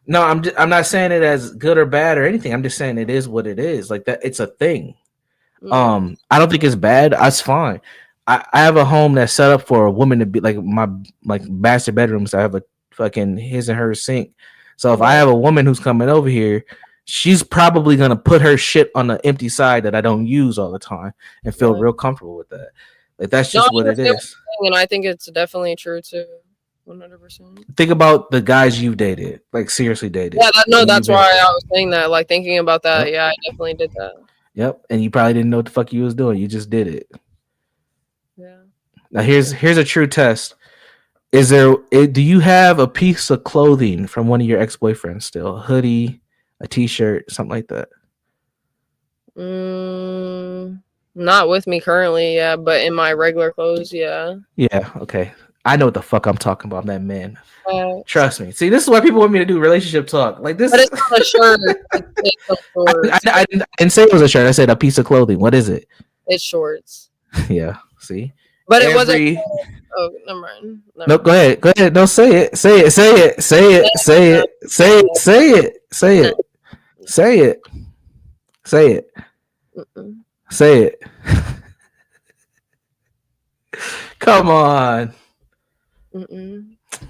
No, I'm not saying it as good or bad or anything. I'm just saying it is what it is. Like, that, it's a thing. I don't think it's bad. That's fine. I have a home that's set up for a woman to be like my master bedrooms. I have a fucking his and her sink. So if I have a woman who's coming over here, she's probably gonna put her shit on the empty side that I don't use all the time and feel real comfortable with that. Like, that's just what it is. And I think it's definitely true too. 100%. Think about the guys you've dated, like seriously dated. Yeah, that's why I was saying that. Like, thinking about that, yeah, I definitely did that. Yep, and you probably didn't know what the fuck you was doing. You just did it. Yeah. Now here's a true test. Do you have a piece of clothing from one of your ex-boyfriends still? A hoodie, a t-shirt, something like that? Not with me currently, yeah, but in my regular clothes, yeah. Yeah, okay. I know what the fuck I'm talking about. I'm that man. Trust me. See, this is why people want me to do relationship talk. Like this. But it's not a shirt. I didn't say it was a shirt. I said a piece of clothing. What is it? It's shorts. Yeah. See. But it wasn't. Oh, never mind. No, go ahead. Go ahead. No, say it. Say it. Say it. Say it. Say it. Say it. Say it. Say it. Say it. Say it. Say it. Come on.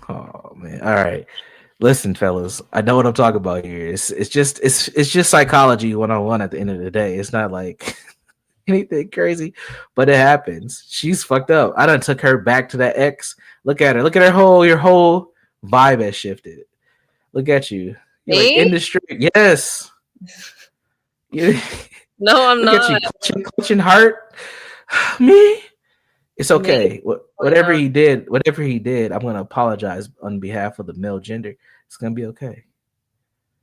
Oh man. All right. Listen, fellas. I know what I'm talking about here. It's just psychology 101 at the end of the day. It's not like anything crazy, but it happens. She's fucked up. I done took her back to that ex. Look at her. Look at your whole vibe has shifted. Look at you. You're like in the street. Yes. No, I'm not. At you, clutching heart. Me. It's okay. Whatever he did, I'm gonna apologize on behalf of the male gender. It's gonna be okay.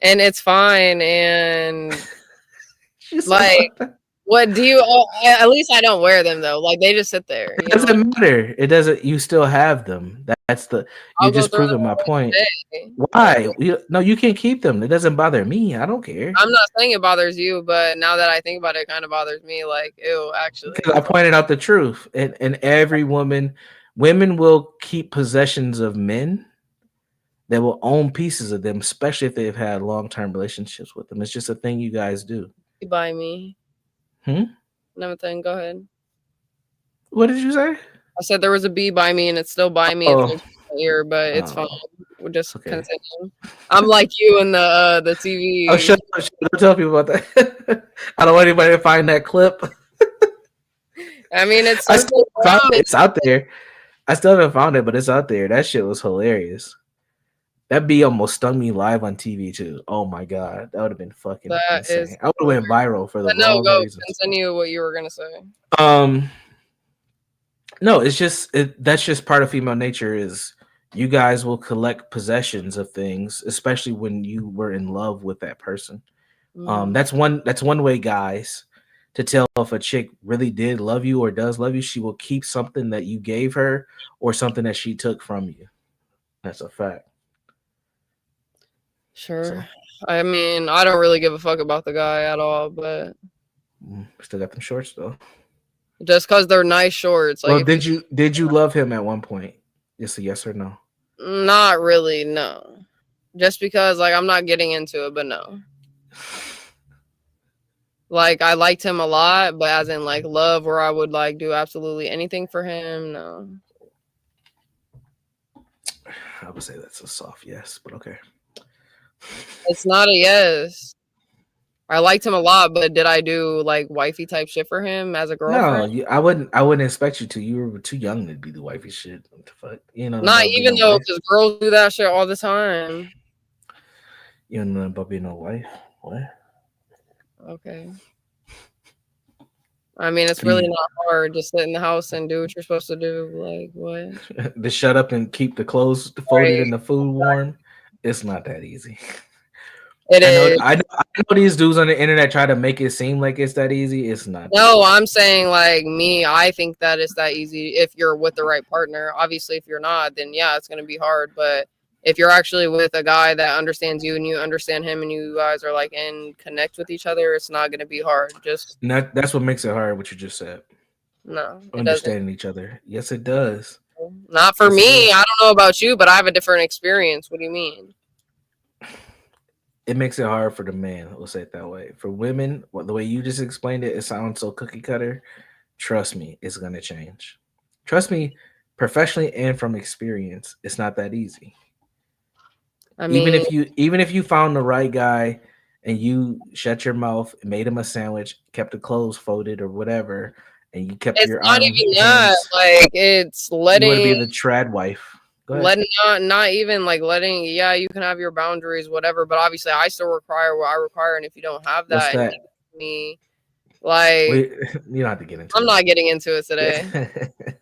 And it's fine. And like, what do you? At least I don't wear them though. Like, they just sit there. It doesn't matter. It doesn't. You still have them. That's the. You just proving my point. Why? No, you can't keep them. It doesn't bother me. I don't care. I'm not saying it bothers you, but now that I think about it, it kind of bothers me. Like, ew, actually. Because I pointed out the truth, and every women will keep possessions of men. They will own pieces of them, especially if they've had long-term relationships with them. It's just a thing you guys do. You buy me. Nothing. Go ahead. What did you say? I said there was a bee by me, and it's still by me. It's here, but it's fine. We'll just continue. I'm like you in the TV. Oh, shut up! Don't tell people about that. I don't want anybody to find that clip. I mean, it's out there. I still haven't found it, but it's out there. That shit was hilarious. That bee almost stung me live on TV too. Oh my god, that would have been fucking insane. I would have went viral for the wrong reasons. Continue what you were gonna say. No, it's just that's just part of female nature. Is you guys will collect possessions of things, especially when you were in love with that person. That's one way, guys, to tell if a chick really did love you or does love you. She will keep something that you gave her or something that she took from you. That's a fact. Sure. So, I mean, I don't really give a fuck about the guy at all, but still got them shorts though. just because they're nice shorts. Like, Well, if did you love him at one point? Just a yes or no. not really, no. Just because, like, I'm not getting into it, but no. Like, I liked him a lot, but as in, like, love, where I would, like, do absolutely anything for him, no. I would say that's a soft yes, but okay. It's not a yes. I liked him a lot, but did I do, like, wifey type shit for him as a No, girlfriend? I wouldn't expect you to. You were too young to be the wifey shit. What the fuck? You know Not about being even a though, wife. because girls do that shit all the time. You don't know about being a wife. What? Okay. I mean, it's really not hard. Just sit in the house and do what you're supposed to do. Like, what? To shut up and keep the clothes folded and the food warm. It's not that easy. It is. I know these dudes on the internet try to make it seem like it's that easy. It's not. No, I'm saying, like, me, I think that it's that easy if you're with the right partner. Obviously, if you're not, then yeah, it's gonna be hard. But if you're actually with a guy that understands you and you understand him and you guys are like in connect with each other, it's not gonna be hard. Just That's what makes it hard. What you just said. no, it doesn't. Understanding each other. Yes, it does. Not for Yes, it me. does. I don't know about you, but I have a different experience. What do you mean? It makes it hard for the man. We'll say it that way. For women, the way you just explained it, it sounds so cookie cutter. Trust me, it's gonna change. Trust me, professionally and from experience, it's not that easy. I mean, Even if you found the right guy and you shut your mouth, made him a sandwich, kept the clothes folded or whatever, and you kept it's your not arm even that. hands, Like, it's you want to be letting the trad wife. Go ahead. letting not even like letting, yeah, you can have your boundaries, whatever, but obviously I still require what I require, and if you don't have What's that and that? give it to me, like, Wait, you don't have to get into I'm not getting into it today.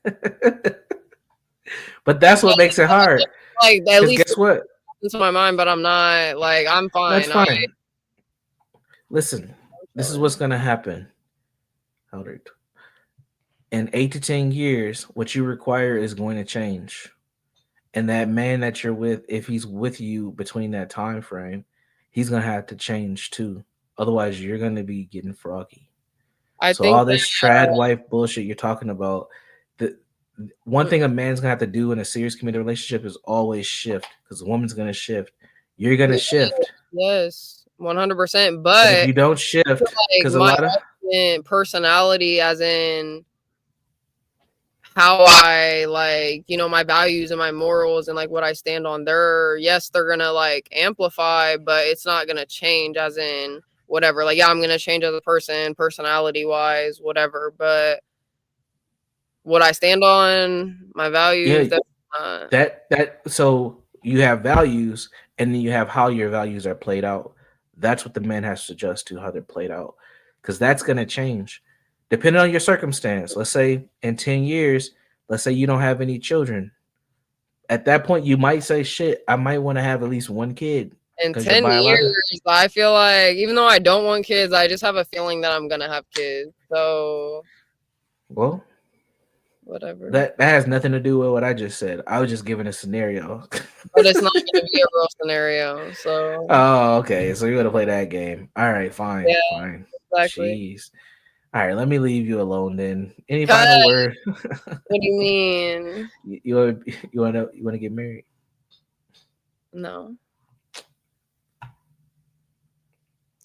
it. But that's what makes it hard. Like, at Because least guess what? into my mind, but I'm not, like, I'm That's fine. fine. Listen, this is what's gonna happen. Albert. In 8 to 10 years, what you require is going to change. And that man that you're with, if he's with you between that time frame, he's gonna have to change too. Otherwise, you're gonna be getting froggy. I So think all this trad wife bullshit you're talking about, the one thing a man's gonna have to do in a serious committed relationship is always shift, because the woman's gonna shift. You're gonna shift. yes, 100%. And if But you don't shift, like because a my lot of ultimate personality, as in how I, like, you know, my values and my morals and like what I stand on, they're gonna like amplify, but it's not gonna change, as in whatever. Like, yeah, I'm gonna change as a person, personality wise, whatever. But what I stand on, my values, yeah, that's that so you have values, and then you have how your values are played out. That's what the man has to adjust to, how they're played out, because that's going to change depending on your circumstance. Let's say in 10 years, let's say you don't have any children. At that point, you might say, shit, I might want to have at least one kid, in because you're 10 biological. years, I feel like, even though I don't want kids, I just have a feeling that I'm gonna have kids. So Well, whatever. that has nothing to do with what I just said. I was just giving a scenario. But it's not gonna be a real scenario. So Oh, okay. So you're gonna play that game. All right, fine, yeah, fine. exactly. Jeez. All right, let me leave you alone then. Any Cause final word? what do you mean? You want to get married? No.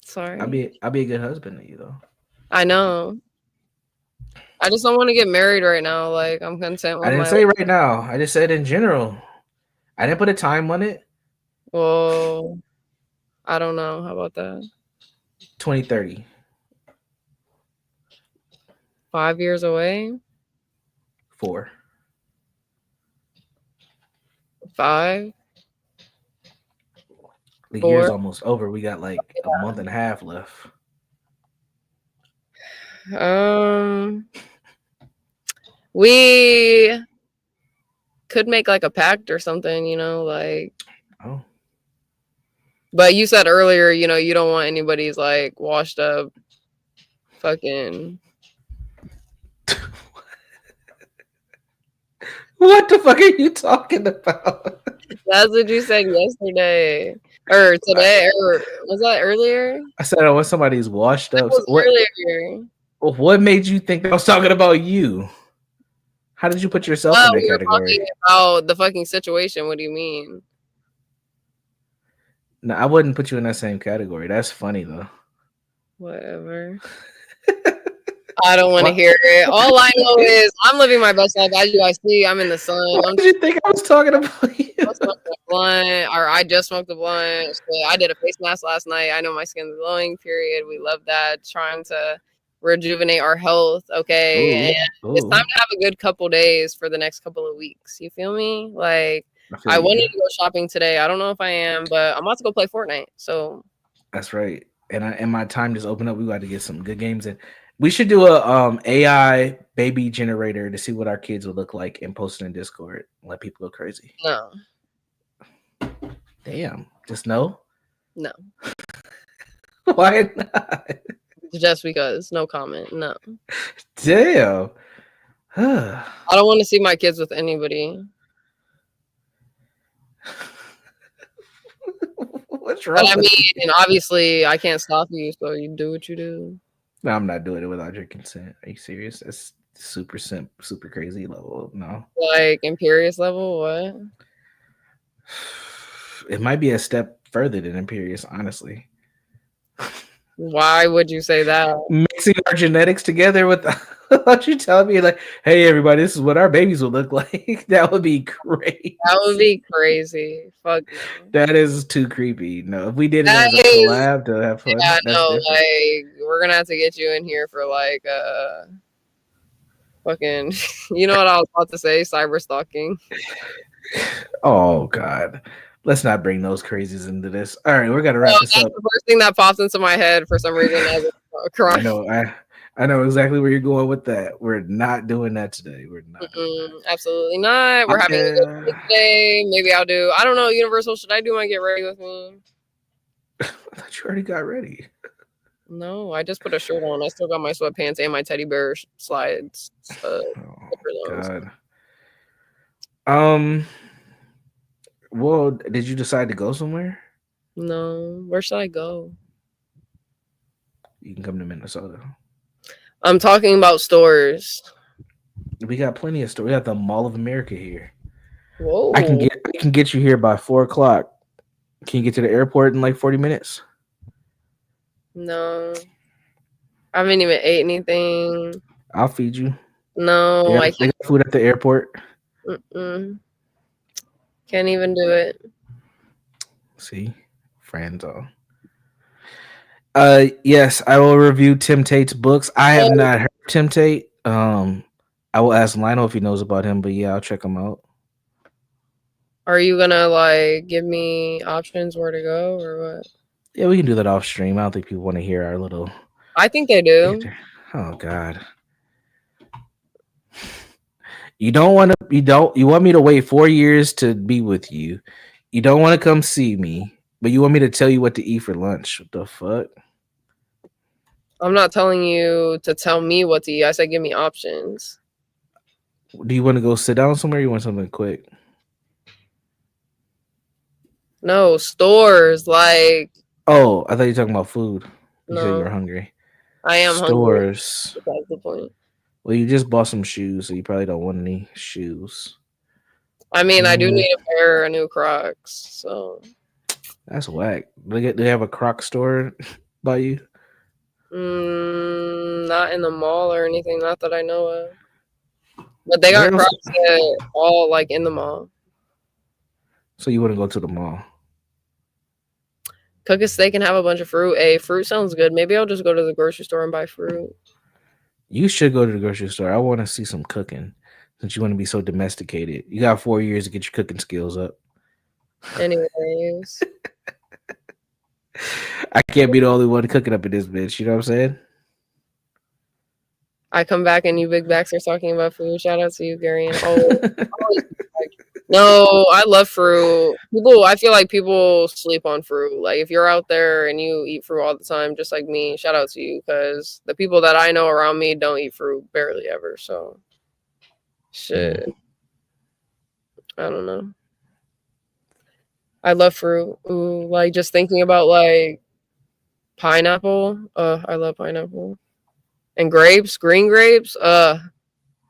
Sorry. I'll be a good husband to you though. I know. I just don't want to get married right now. Like, I'm content I with didn't my say right now. I just said in general. I didn't put a time on it. well, I don't know. How about that? 2030. 5 years away? 4. 5? The 4? year's almost over. We got like a month and a half left. We could make like a pact or something, you know, like. Oh. But you said earlier, you know, you don't want anybody's like washed up fucking. What the fuck are you talking about? That's what you said yesterday or today, or was that earlier? I said I want somebody's washed That up. was What? earlier. What made you think that I was talking about you? How did you put yourself in Well, that we were category? talking about the fucking situation. What do you mean? No, I wouldn't put you in that same category. That's funny though. Whatever. I don't want to What? hear it. All I know is I'm living my best life. As you guys see, I'm in the sun. Why I'm did you think I was talking about you? smoking a blunt, or I just smoked a blunt. Shit, I did a face mask last night. I know my skin's glowing. Period. We love that. Trying to rejuvenate our health. Okay, and it's time Ooh. to have a good couple days for the next couple of weeks. You feel me? Like I feel I you. wanted to go shopping today. I don't know if I am, but I'm about to go play Fortnite. So That's right. And my time just opened up. We got to get some good games in. We should do a AI baby generator to see what our kids would look like and post it in Discord. Let people go crazy. no, Damn. Just no? no, Why not? just because. No comment. No, Damn. I don't want to see my kids with anybody. What's But wrong I with you? mean, obviously, I can't stop you, so you do what you do. No, I'm not doing it without your consent. Are you serious? That's super crazy level. No. Like Imperious level, what? It might be a step further than Imperious, honestly. Why would you say that? Mixing our genetics together with what you telling me, like, hey everybody, this is what our babies would look like. That would be crazy. That would be crazy. Fuck no. That is too creepy. No, if we did it That as a is, collab to have fun, yeah, that's no, different. like we're gonna have to get you in here for like fucking you know what I was about to say, cyber stalking. Oh god. Let's not bring those crazies into this. All right, we're gonna So wrap this that's up. the first thing that pops into my head for some reason as a I crime. know, I know exactly where you're going with that. We're not doing that today. We're not doing that. Absolutely not. We're having a good day today. Maybe I'll do, I don't know, Universal, should I do my get ready with me? I thought you already got ready. No, I just put a shirt on. I still got my sweatpants and my teddy bear slides. Oh On, god. Well, did you decide to go somewhere? no, where should I go? You can come to Minnesota. I'm talking about stores. We got plenty of stores. We got the Mall of America here. Whoa. I can get you here by 4:00. Can you get to the airport in like 40 minutes? No. I haven't even ate anything. I'll feed you. No, I got food at the airport. Can't even do it. See, friends all. Yes, I will review Tim Tate's books. I have not heard Tim Tate. I will ask Lionel if he knows about him, but yeah, I'll check him out. Are you gonna like give me options where to go or what? Yeah, we can do that off stream. I don't think people want to hear our little. I think they do. Oh God. You want me to wait 4 years to be with you. You don't want to come see me, but you want me to tell you what to eat for lunch. What the fuck? I'm not telling you to tell me what to eat. I said give me options. Do you want to go sit down somewhere or you want something quick? No, stores like. Oh, I thought you were talking about food. You said you No, were hungry. I am hungry. Stores. That's the point. Well, you just bought some shoes, so you probably don't want any shoes. I mean, I do need a pair of new Crocs, so. That's whack. Do they have a Croc store by you? Not in the mall or anything, not that I know of. But they got Crocs that all like in the mall. So you want to go to the mall? Cook a steak and have a bunch of fruit. Hey, fruit sounds good. Maybe I'll just go to the grocery store and buy fruit. You should go to the grocery store. I want to see some cooking since you want to be so domesticated. You got 4 years to get your cooking skills up. Anyways. I can't be the only one cooking up in this bitch. You know what I'm saying? I come back and you big backs are talking about food. Shout out to you, Gary. No, I love fruit. I feel like people sleep on fruit. Like if you're out there and you eat fruit all the time, just like me, shout out to you because the people that I know around me don't eat fruit barely ever. So, shit. I don't know. I love fruit. Ooh, like just thinking about like pineapple. I love pineapple. And grapes, green grapes,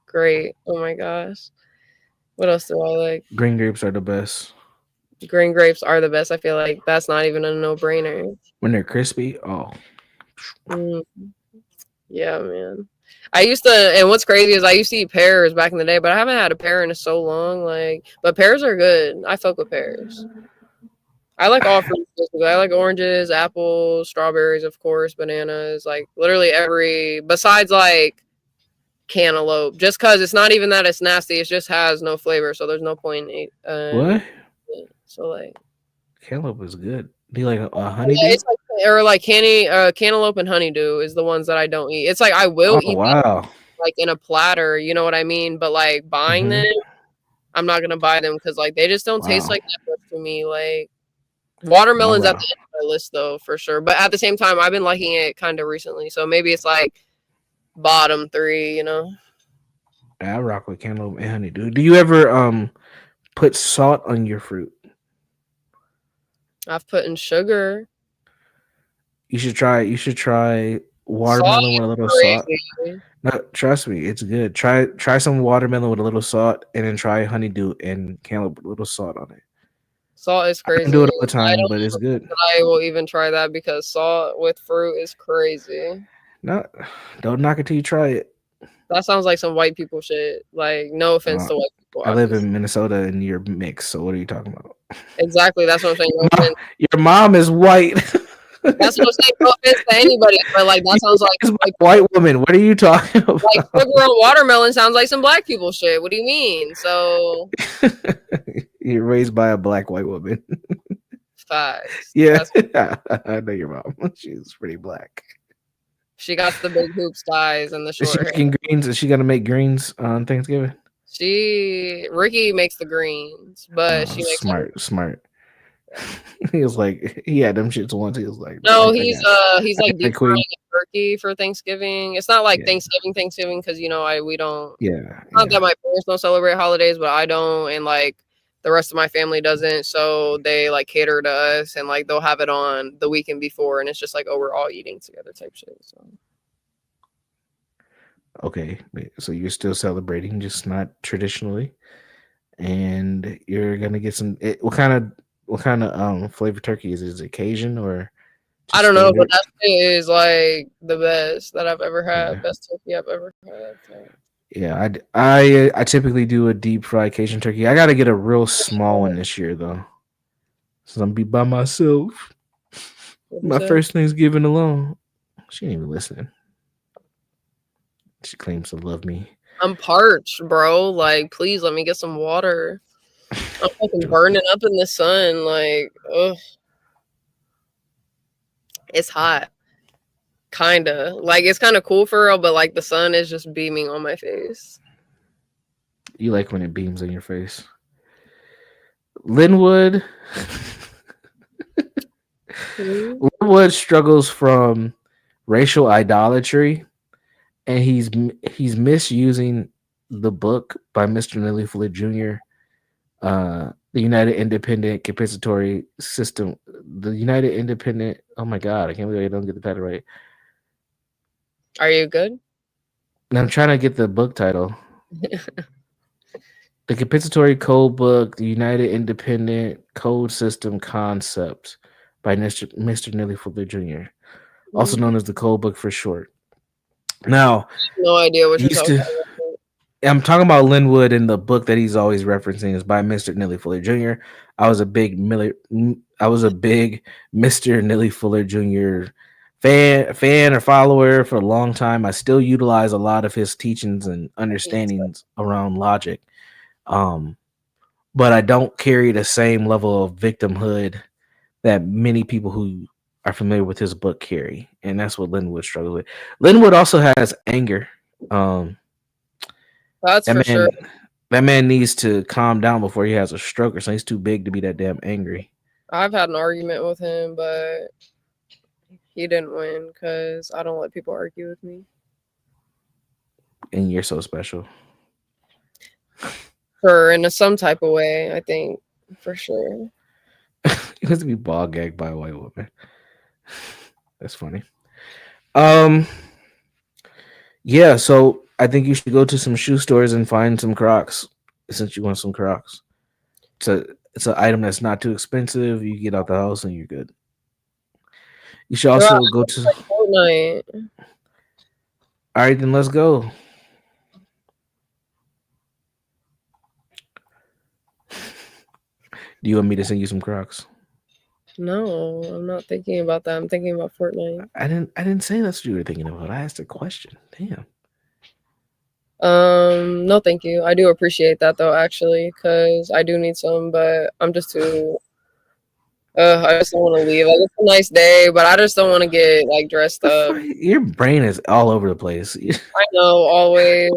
great. Oh my gosh. What else do I like? Green grapes are the best. Green grapes are the best. I feel like that's not even a no-brainer. When they're crispy, oh. Mm, yeah, man. I used to, and what's crazy is I used to eat pears back in the day, but I haven't had a pear in so long. Like, but pears are good. I fuck with pears. I like all fruits. Basically. I like oranges, apples, strawberries, of course, bananas, like literally every, besides like cantaloupe, just because it's not even that it's nasty, it just has no flavor, so there's no point What? so like Cantaloupe is good. Do you like a yeah, honeydew? it's like or like cantaloupe and honeydew is the ones that I don't eat. It's like I will Oh eat them wow. like in a platter, you know what I mean? But like buying Hmm. them, I'm not gonna buy them because like they just don't taste Wow. like that much to me. Like Wow. watermelons at Wow. the end of my list though, for sure. But at the same time, I've been liking it kind of recently, so maybe it's like bottom three, you know. I rock with cantaloupe and honeydew. Do you ever put salt on your fruit? I've put in sugar. You should try. You should try Salt watermelon with a little is salt. crazy. No, trust me, it's good. Try some watermelon with a little salt, and then try honeydew and cantaloupe with a little salt on it. Salt is I don't do crazy. it all the I time, don't but it's know good. that I will even try that because salt with fruit is crazy. No, don't knock it till you try it. That sounds like some white people shit. Like, no offense Uh, to white people, I live obviously. in Minnesota, and you're mixed. So what are you talking about? Exactly, that's what I'm saying. No offense. Your mom is white. That's what I'm saying. No offense to anybody, but like that sounds like It's my white white people. woman. What are you talking about? Like sugar on watermelon sounds like some black people shit. What do you mean? So You're raised by a black white woman. facts. Yeah, That's, I know your mom. She's pretty black. she got the big hoops ties and the Is she short hair. making greens? Is she gonna make greens on Thanksgiving? Ricky makes the greens, but she makes Smart. He was like, he had them shits once. He was like, no, I got you. he's I like got deep it, queen. frying a turkey for Thanksgiving. It's not like Yeah, Thanksgiving because you know we don't. yeah, Not yeah. that my parents don't celebrate holidays, but I don't, and like the rest of my family doesn't. So they like cater to us, and like they'll have it on the weekend before, and it's just like, oh, we're all eating together type shit. So Okay, so you're still celebrating, just not traditionally, and you're gonna get some. What kind of flavor turkey is it? Is it Cajun or I just don't know, but standard? that shit is like the best that I've ever had, Yeah, best turkey I've ever had. So. yeah. I typically do a deep fried Cajun turkey. I got to get a real small one this year though, so I'm be by myself. What'd you My say? first Thanksgiving alone. She ain't even listening. She claims to love me. I'm parched, bro. Like, please let me get some water. I'm fucking burning up in the sun. Like, ugh, it's hot. Kinda. Like, it's kind of cool for real, but like the sun is just beaming on my face. You like when it beams in your face. Linwood. Linwood struggles from racial idolatry, and he's misusing the book by Mr. Nelly Fuller Jr. The United Independent Compensatory System. The United Independent. Oh my God, I can't believe I don't get the title right. Are you good? And I'm trying to get the book title. The Compensatory Code Book, the United Independent Code System Concept by Mr. Nelly Fuller Jr., also known as the Code Book for short. Now, No idea what you're used talking to. about. I'm talking about Linwood, and the book that he's always referencing is by Mr. Nelly Fuller Jr. I was a big Mr. Nelly Fuller Jr. fan or follower for a long time. I still utilize a lot of his teachings and understandings around logic. But I don't carry the same level of victimhood that many people who are familiar with his book carry, and that's what Linwood struggles with. Linwood also has anger. That's for sure. That man needs to calm down before he has a stroke or something. He's too big to be that damn angry. I've had an argument with him, but he didn't win because I don't let people argue with me. And you're so special. Or in some type of way, I think, for sure. He has to be ball gagged by a white woman. That's funny. Yeah, so I think you should go to some shoe stores and find some Crocs since you want some Crocs. It's an item that's not too expensive. You get out the house and you're good. You should Bro, I also go to. like Fortnite. All right, then let's go. Do you want me to send you some Crocs? No, I'm not thinking about that. I'm thinking about Fortnite. I didn't say that's what you were thinking about. I asked a question. Damn. No, thank you. I do appreciate that though, actually, because I do need some, but I'm just too. I just don't want to leave. Like it's a nice day, but I just don't want to get like dressed up. Your brain is all over the place. I know, always.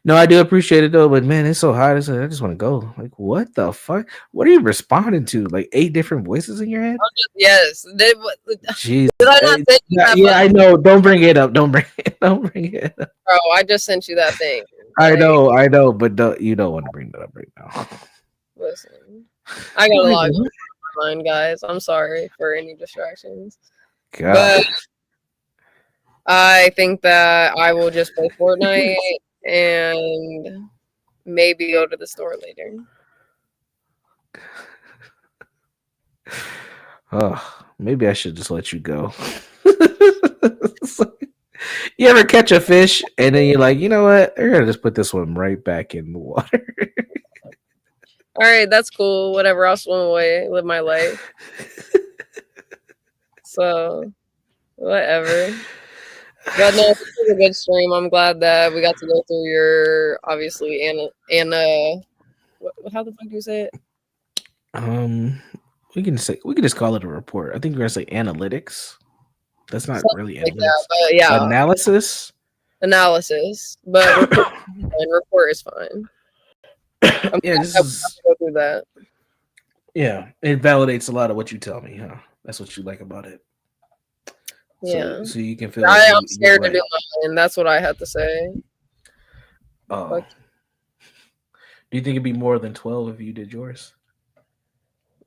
No, I do appreciate it though, but man, it's so hot. I just want to go. Like, what the fuck? What are you responding to? Like 8 different voices in your head? Yes. Jeez. Did I not send you that? Yeah, I know. Don't bring it up. Don't bring it up. Bro, I just sent you that thing. I know, but you don't want to bring that up right now. Listen, I got a lot going on in my mind, guys. I'm sorry for any distractions. God. But I think that I will just play Fortnite and maybe go to the store later. Oh, maybe I should just let you go. You ever catch a fish and then you're like, you know what? I'm gonna just put this one right back in the water. All right, that's cool. Whatever, I'll swim away, live my life. So, whatever. But no, this was a good stream. I'm glad that we got to go through your obviously Anna. How the fuck do you say it? We can just call it a report. I think we're gonna say analytics. That's not Something really like analytics. that, but yeah, Analysis. But report is fine. Yeah, this is go through that. Yeah, it validates a lot of what you tell me, huh? That's what you like about it. Yeah. So you can feel. I am scared to do mine. That's what I had to say. Oh. Do you think it'd be more than 12 if you did yours?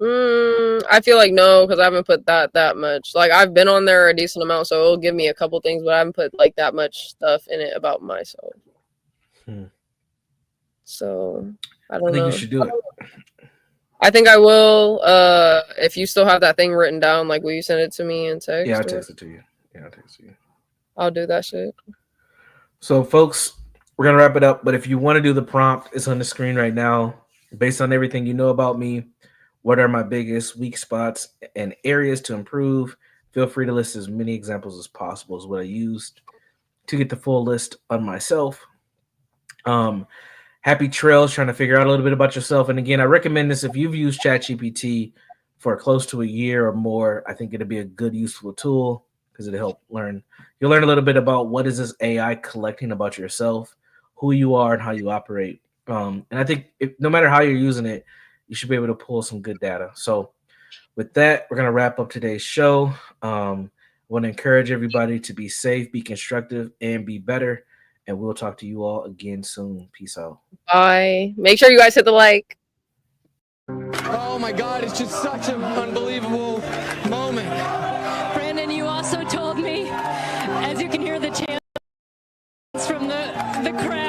I feel like no, because I haven't put that much. Like I've been on there a decent amount, so it'll give me a couple things, but I haven't put like that much stuff in it about myself. So I don't know. I think you should do it. I think I will. If you still have that thing written down, like will you send it to me in text? Yeah, I'll text it to you. I'll do that shit. So folks, we're gonna wrap it up. But if you want to do the prompt, it's on the screen right now. Based on everything you know about me, what are my biggest weak spots and areas to improve? Feel free to list as many examples as possible is what I used to get the full list on myself. Happy trails, trying to figure out a little bit about yourself. And again, I recommend this if you've used ChatGPT for close to a year or more. I think it'll be a good, useful tool because it'll help learn. You'll learn a little bit about what is this AI collecting about yourself, who you are, and how you operate. And I think no matter how you're using it, you should be able to pull some good data. So with that, we're going to wrap up today's show. I want to encourage everybody to be safe, be constructive, and be better. And we'll talk to you all again soon. Peace out. Bye. Make sure you guys hit the like. Oh my God, it's just such an unbelievable moment. Brandon, you also told me, as you can hear the chants from the crowd.